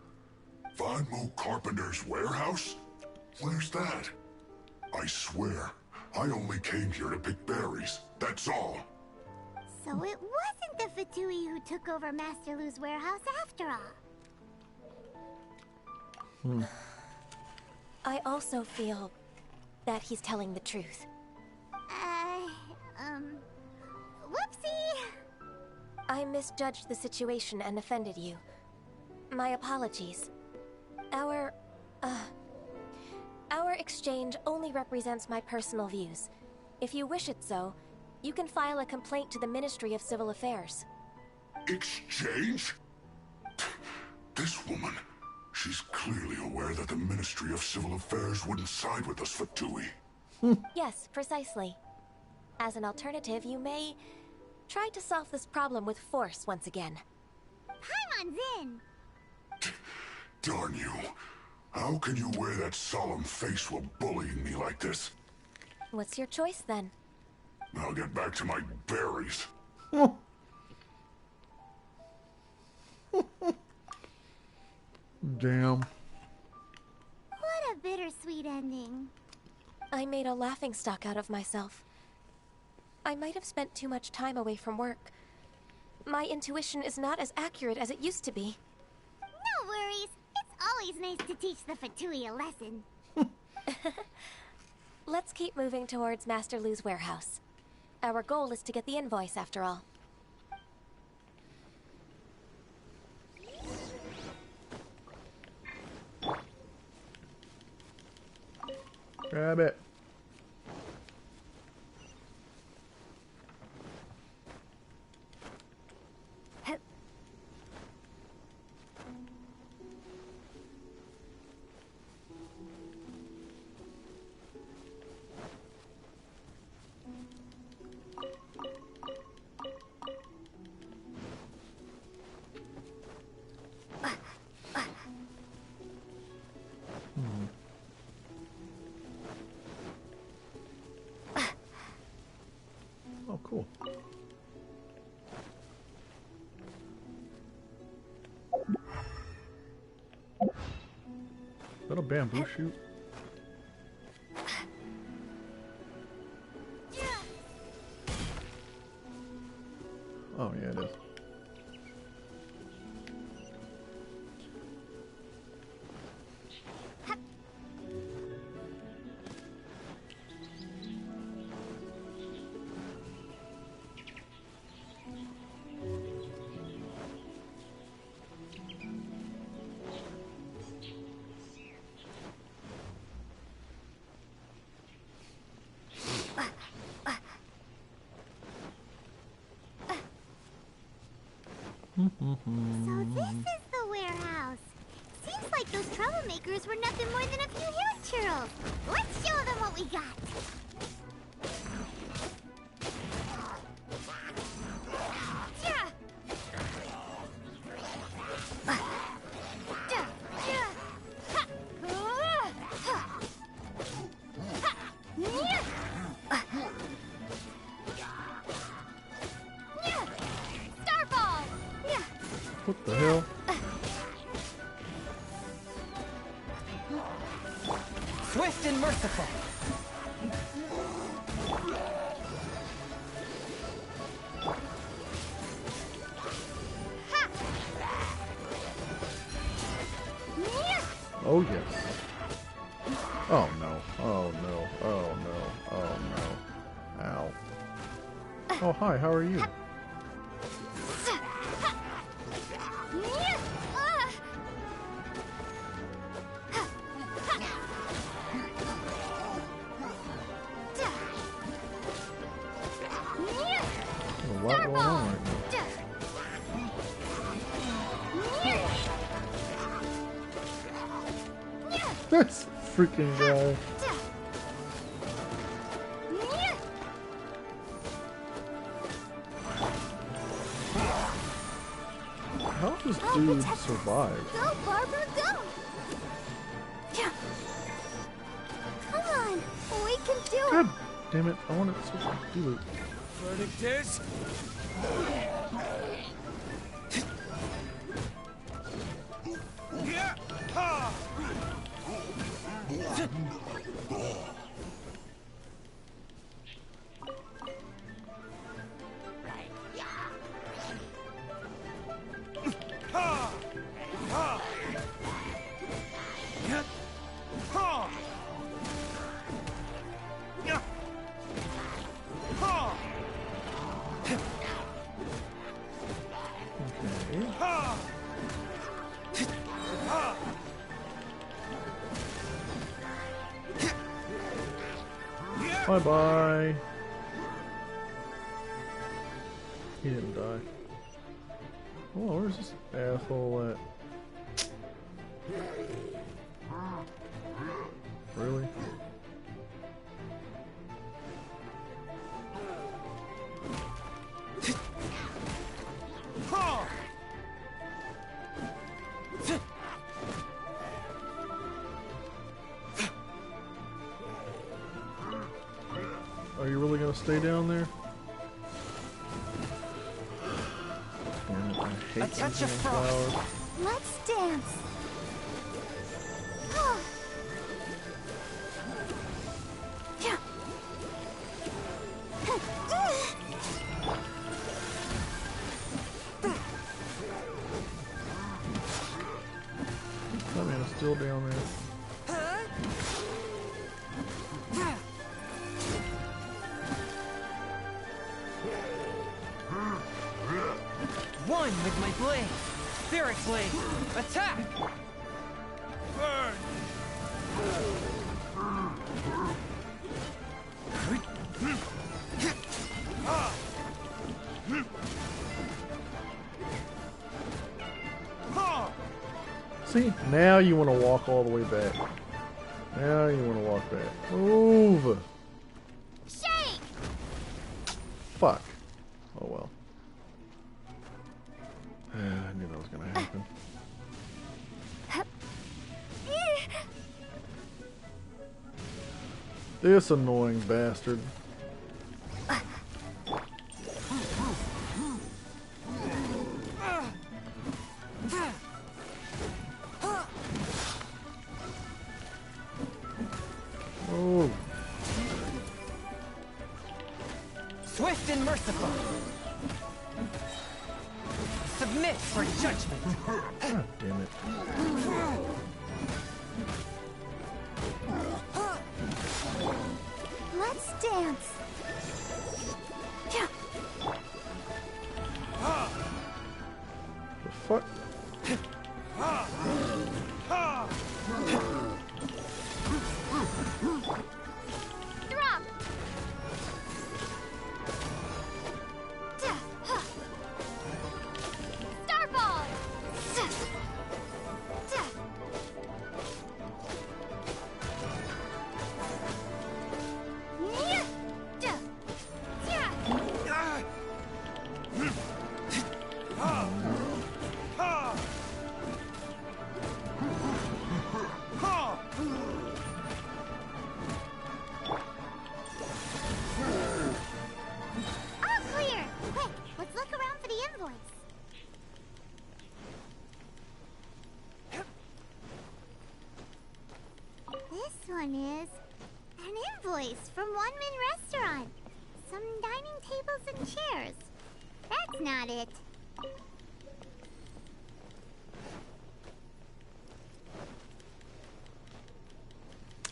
Fanmu Carpenter's warehouse? Where's that? I swear, I only came here to pick berries, that's all. So it wasn't the Fatui who took over Master Lu's warehouse after all. I also feel that he's telling the truth. Whoopsie! I misjudged the situation and offended you. My apologies. Our exchange only represents my personal views. If you wish it so, you can file a complaint to the Ministry of Civil Affairs. Exchange? This woman, she's clearly aware that the Ministry of Civil Affairs wouldn't side with us, Fatui. Yes, precisely. As an alternative, you may try to solve this problem with force once again. Paimon's in! Darn you. How can you wear that solemn face while bullying me like this? What's your choice, then? I'll get back to my berries. Damn. What a bittersweet ending. I made a laughingstock out of myself. I might have spent too much time away from work. My intuition is not as accurate as it used to be. No worries. It's always nice to teach the Fatui a lesson. Let's keep moving towards Master Lu's warehouse. Our goal is to get the invoice, after all. Grab it. Oh, cool. Is that a bamboo shoot? So this is the warehouse. Seems like those troublemakers were nothing more than a few hair churls. Let's show them what we got. What the hell? Swift and merciful. Oh yes. Oh no. Oh no. Oh no. Oh no. Ow. Oh hi, how are you? What's going on right now? This freaking guy. How does this dude survive? Go, Barbara, go! Come on, we can do it. God damn it! I wanted to do it. Verdict is... Bye bye. He didn't die. Oh, where's this asshole at? Really? Are you really gonna stay down there? Damn it, I hate touch of flowers. Let's dance. That man is still down there. One with my blade. Spirit blade. Attack! Burn! See, now you want to walk all the way back. Now you want to walk back. Move! Shake! Fuck. Oh well. I knew that was gonna happen. This annoying bastard. Oh. Swift and merciful. Submit for judgment. God damn it. Let's dance. The fuck? Drop. one is an invoice from One Man Restaurant. Some dining tables and chairs. That's not it.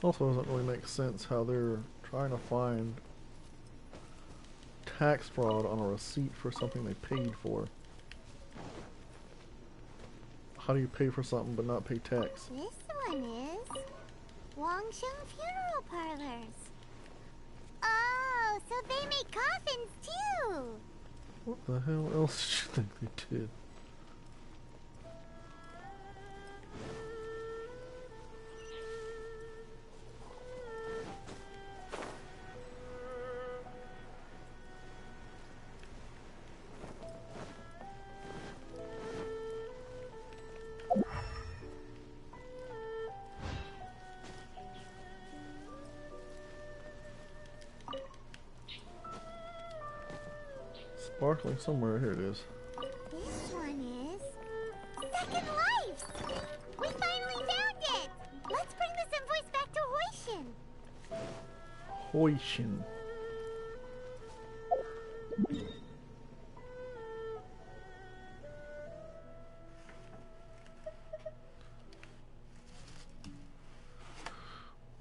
Also doesn't really make sense how they're trying to find tax fraud on a receipt for something they paid for. How do you pay for something but not pay tax? This one is Wangsheng Funeral Parlors. Oh, so they make coffins too. What the hell else did you think they did? Sparkling somewhere. Here it is. This one is Second Life. We finally found it. Let's bring this invoice back to Hoishin. Hoishin.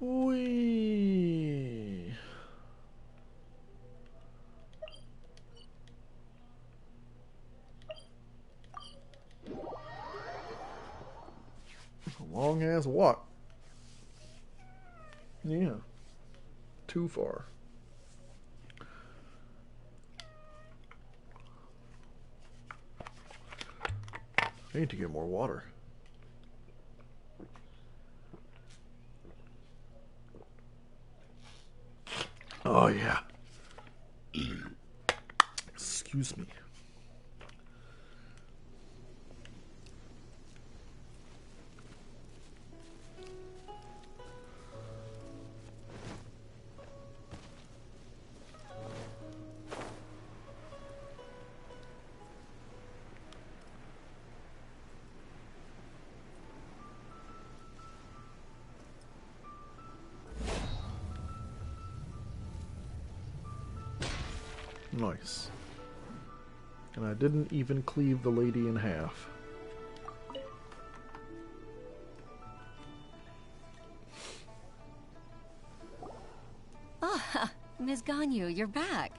Wee. Long as what? Yeah. Too far. I need to get more water. Oh yeah. Excuse me. Nice. And I didn't even cleave the lady in half. Ah, Ms. Ganyu, you're back.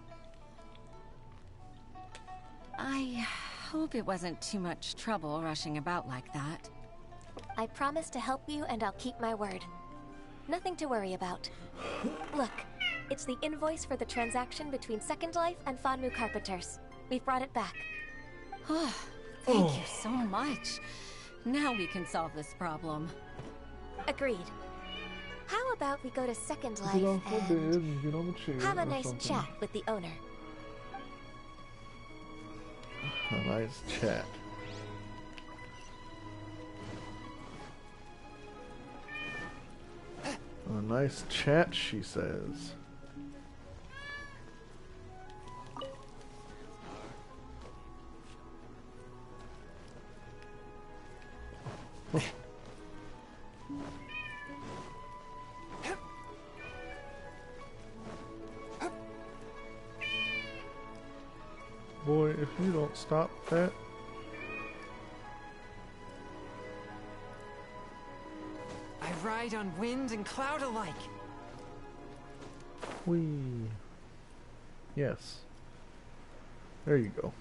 I hope it wasn't too much trouble rushing about like that. I promise to help you, and I'll keep my word. Nothing to worry about. Look, it's the invoice for the transaction between Second Life and Fanmu Carpenters. We've brought it back. Oh, thank you so much. Now we can solve this problem. Agreed. How about we go to Second Life Get off my bed and get on the chair have a or nice something. chat with the owner? A nice chat. A nice chat, she says. Boy, if you don't stop that. I ride on wind and cloud alike. Whee. Yes. There you go.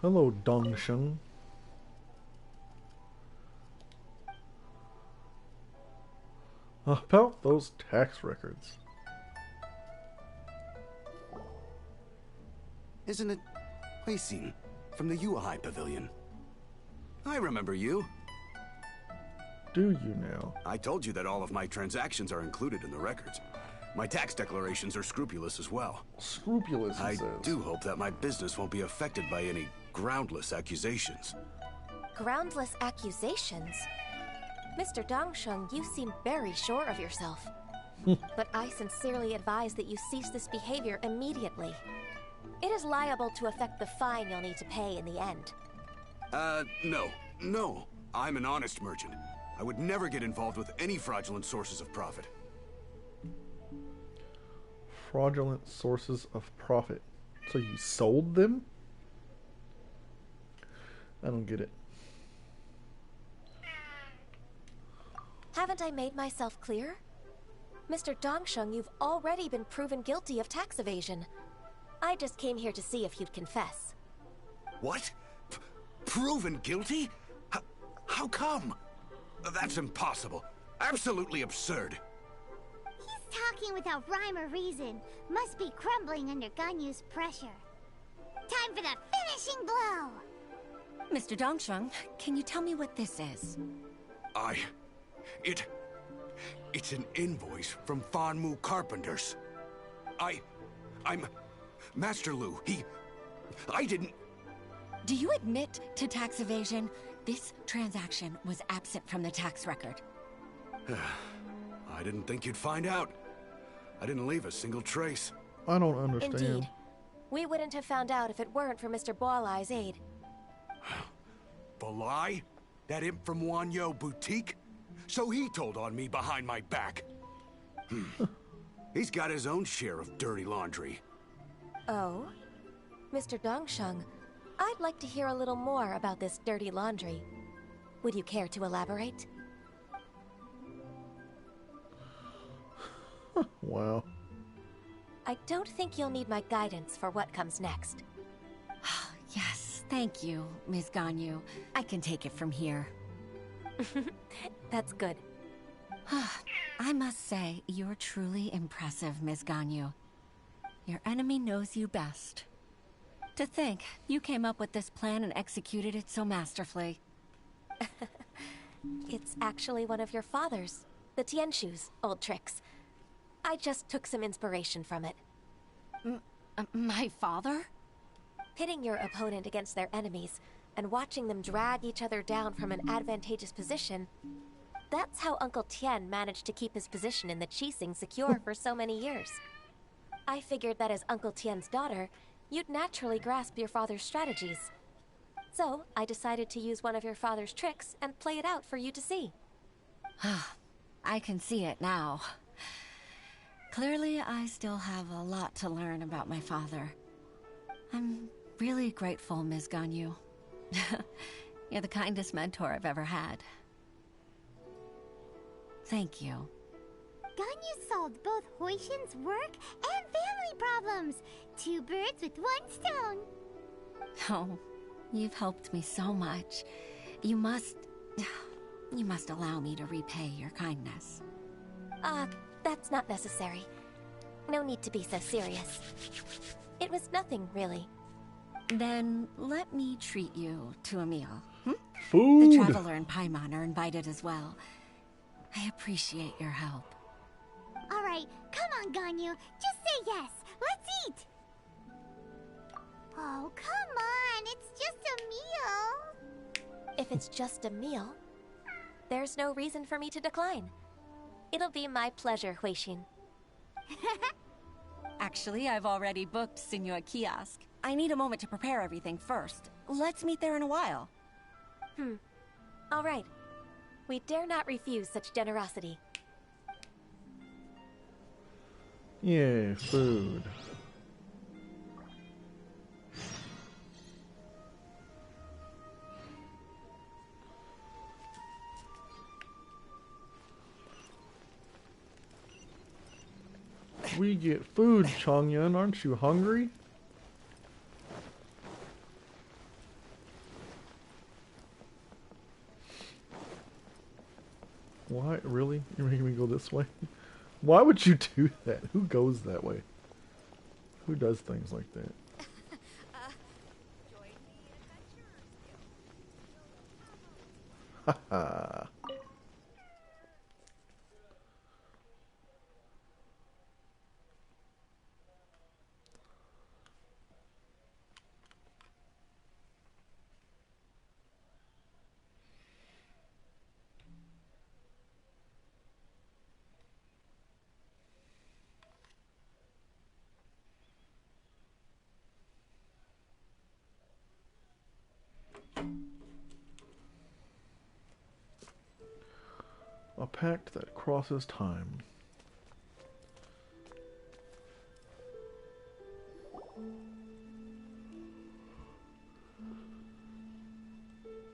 Hello, Dongsheng. About those tax records. Isn't it Huixin from the Yuehai Pavilion? I remember you. Do you now? I told you that all of my transactions are included in the records. My tax declarations are scrupulous as well. Scrupulous, he I says. do hope that my business won't be affected by any groundless accusations. Groundless accusations? Mr. Dongsheng, you seem very sure of yourself. But I sincerely advise that you cease this behavior immediately. It is liable to affect the fine you'll need to pay in the end. No. I'm an honest merchant. I would never get involved with any fraudulent sources of profit. Fraudulent sources of profit. So you sold them? I don't get it. Haven't I made myself clear? Mr. Dongsheng, you've already been proven guilty of tax evasion. I just came here to see if you'd confess. What? Proven guilty? How come? That's impossible. Absolutely absurd. He's talking without rhyme or reason. Must be crumbling under Ganyu's pressure. Time for the finishing blow! Mr. Dongsheng, can you tell me what this is? It's an invoice from Fanmu Carpenters. I'm Master Lu. I didn't... Do you admit to tax evasion? This transaction was absent from the tax record. I didn't think you'd find out. I didn't leave a single trace. I don't understand. Indeed. We wouldn't have found out if it weren't for Mr. Boalai's aid. Balai? That imp from Wanyo Boutique? So he told on me behind my back. He's got his own share of dirty laundry. Oh? Mr. Dongsheng, I'd like to hear a little more about this dirty laundry. Would you care to elaborate? Wow. I don't think you'll need my guidance for what comes next. Yes, thank you, Ms. Ganyu. I can take it from here. That's good. I must say, you're truly impressive, Ms. Ganyu. Your enemy knows you best. To think, you came up with this plan and executed it so masterfully. It's actually one of your father's, the Tianshu's, old tricks. I just took some inspiration from it. My father? Pitting your opponent against their enemies and watching them drag each other down from an advantageous position. That's how Uncle Tian managed to keep his position in the Qixing secure for so many years. I figured that as Uncle Tian's daughter, you'd naturally grasp your father's strategies. So, I decided to use one of your father's tricks and play it out for you to see. I can see it now. Clearly, I still have a lot to learn about my father. I'm really grateful, Ms. Ganyu. You're the kindest mentor I've ever had. Thank you. Ganyu solved both Huishin's work and family problems. 2 birds with 1 stone. Oh, you've helped me so much. You must allow me to repay your kindness. That's not necessary. No need to be so serious. It was nothing, really. Then let me treat you to a meal. Food! The Traveler and Paimon are invited as well. I appreciate your help. Alright, come on, Ganyu. Just say yes. Let's eat! Oh, come on. It's just a meal. If it's just a meal, there's no reason for me to decline. It'll be my pleasure, Huixin. Actually, I've already booked Senor Kiosk. I need a moment to prepare everything first. Let's meet there in a while. All right. We dare not refuse such generosity. Yeah, food. We get food, Chongyun. Aren't you hungry? Why? Really? You're making me go this way? Why would you do that? Who goes that way? Who does things like that? Haha. A pact that crosses time.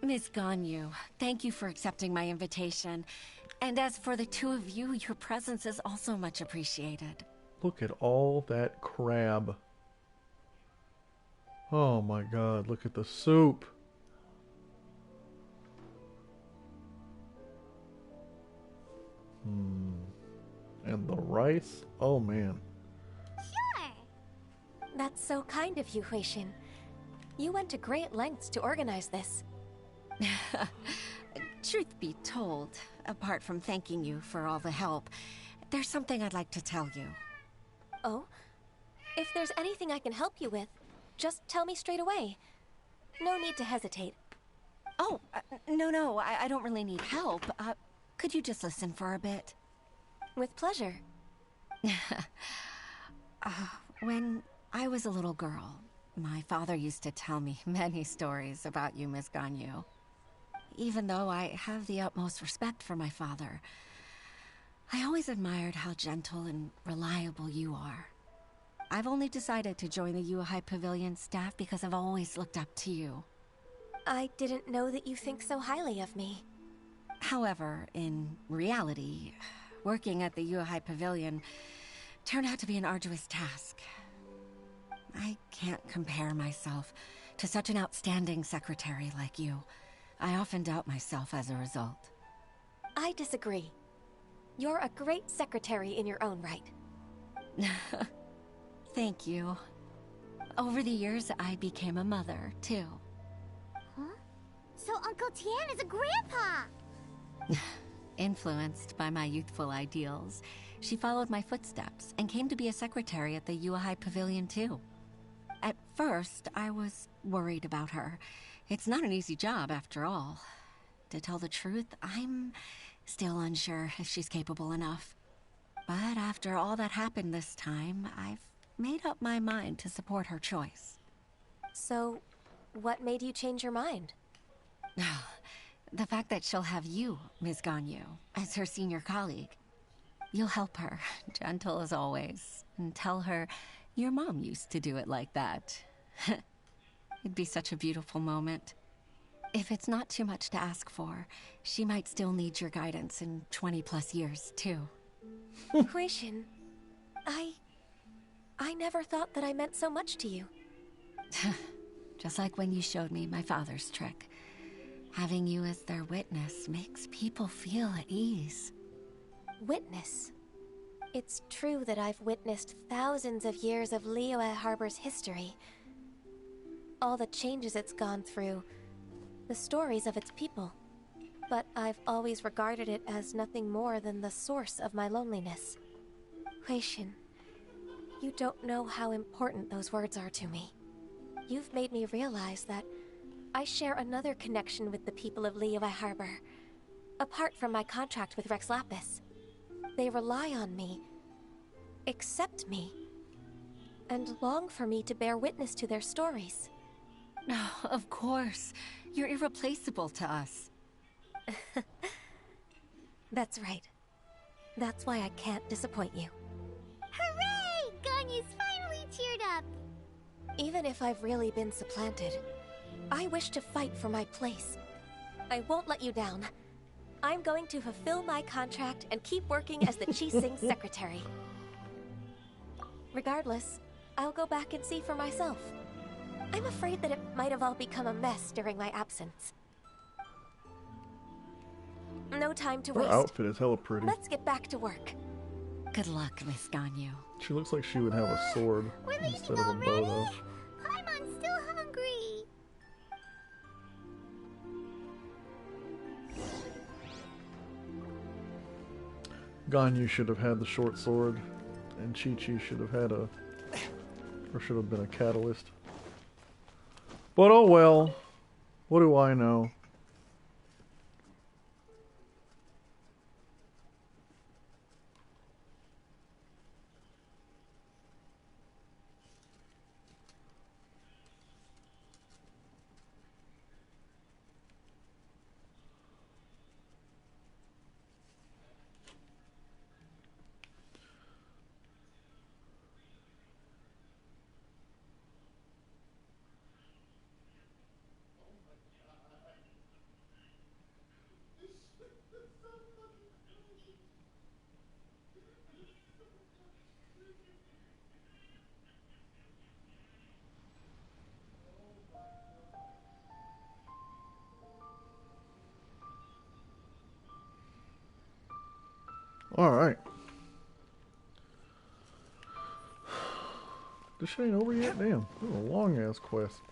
Miss Ganyu, thank you for accepting my invitation. And as for the two of you, your presence is also much appreciated. Look at all that crab. Oh my god, look at the soup. And the rice? Oh man. Sure. That's so kind of you, Huixin. You went to great lengths to organize this. Truth be told, apart from thanking you for all the help, there's something I'd like to tell you. Oh? If there's anything I can help you with, just tell me straight away. No need to hesitate. Oh, no, I don't really need help. Could you just listen for a bit? With pleasure. When I was a little girl, my father used to tell me many stories about you, Miss Ganyu. Even though I have the utmost respect for my father, I always admired how gentle and reliable you are. I've only decided to join the Yuehai Pavilion staff because I've always looked up to you. I didn't know that you think so highly of me. However, in reality, working at the Yuehai Pavilion turned out to be an arduous task. I can't compare myself to such an outstanding secretary like you. I often doubt myself as a result. I disagree. You're a great secretary in your own right. Thank you. Over the years, I became a mother, too. Huh? So Uncle Tian is a grandpa! Influenced by my youthful ideals, she followed my footsteps and came to be a secretary at the Yuehai Pavilion, too. At first, I was worried about her. It's not an easy job, after all. To tell the truth, I'm still unsure if she's capable enough. But after all that happened this time, I've made up my mind to support her choice. So, what made you change your mind? The fact that she'll have you, Ms. Ganyu, as her senior colleague. You'll help her, gentle as always, and tell her your mom used to do it like that. It'd be such a beautiful moment. If it's not too much to ask for, she might still need your guidance in 20+ years, too. Huixin, I never thought that I meant so much to you. Just like when you showed me my father's trick. Having you as their witness makes people feel at ease. Witness? It's true that I've witnessed thousands of years of Liyue Harbor's history. All the changes it's gone through, the stories of its people. But I've always regarded it as nothing more than the source of my loneliness. Huixin, you don't know how important those words are to me. You've made me realize that I share another connection with the people of Liyue Harbor, apart from my contract with Rex Lapis. They rely on me, accept me, and long for me to bear witness to their stories. No, of course. You're irreplaceable to us. That's right. That's why I can't disappoint you. Hooray! Ganyu's finally cheered up! Even if I've really been supplanted, I wish to fight for my place. I won't let you down. I'm going to fulfill my contract and keep working as the Qixing secretary. Regardless, I'll go back and see for myself. I'm afraid that it might have all become a mess during my absence. No time to Her waste. outfit is hella pretty. Let's get back to work. Good luck, Miss Ganyu. She looks like she would have a sword instead of a bow, though. Paimon's still hungry! Ganyu should have had the short sword, and Chi-Chi should have had should have been a catalyst. But oh well, what do I know? Alright. This shit ain't over yet? Damn. This is a long ass quest.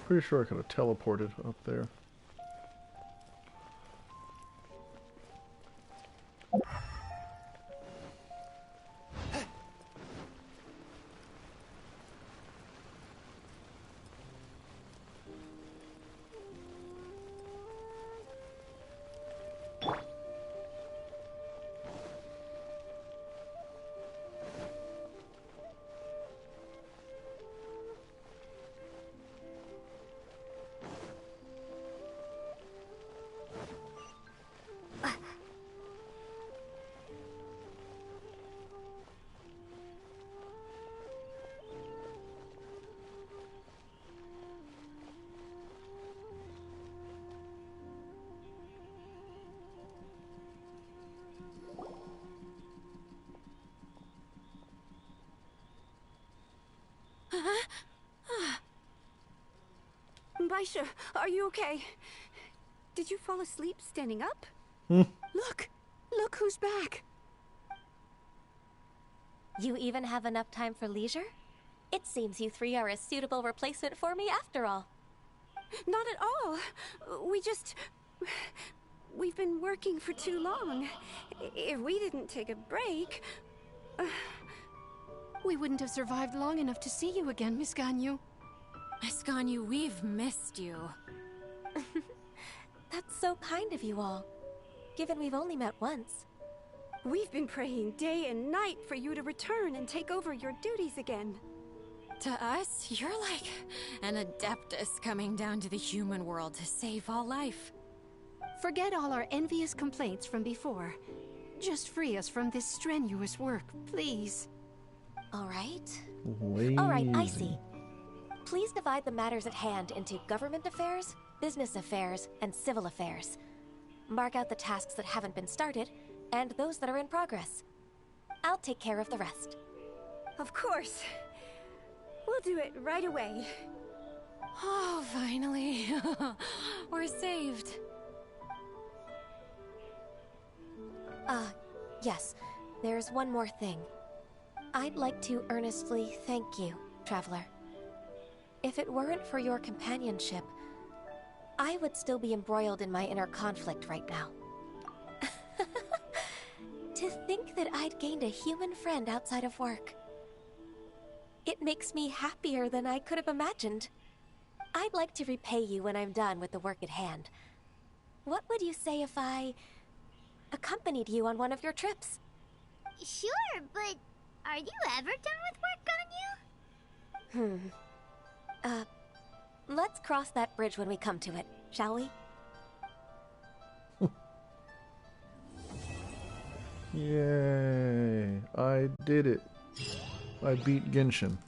Pretty sure I could have teleported up there. Baisha, are you okay? Did you fall asleep standing up? Look who's back. You even have enough time for leisure? It seems you three are a suitable replacement for me after all. Not at all. We've been working for too long. If we didn't take a break... We wouldn't have survived long enough to see you again, Miss Ganyu. Miss Ganyu, we've missed you. That's so kind of you all, given we've only met once. We've been praying day and night for you to return and take over your duties again. To us, you're like an adeptus coming down to the human world to save all life. Forget all our envious complaints from before. Just free us from this strenuous work, please. All right. Lazy. All right, I see. Please divide the matters at hand into government affairs, business affairs, and civil affairs. Mark out the tasks that haven't been started, and those that are in progress. I'll take care of the rest. Of course. We'll do it right away. Oh, finally. We're saved. Yes. There's one more thing. I'd like to earnestly thank you, Traveler. If it weren't for your companionship, I would still be embroiled in my inner conflict right now. To think that I'd gained a human friend outside of work. It makes me happier than I could have imagined. I'd like to repay you when I'm done with the work at hand. What would you say if I accompanied you on one of your trips? Sure, but are you ever done with work, Ganyu? Let's cross that bridge when we come to it, shall we? Yay. I did it. I beat Genshin.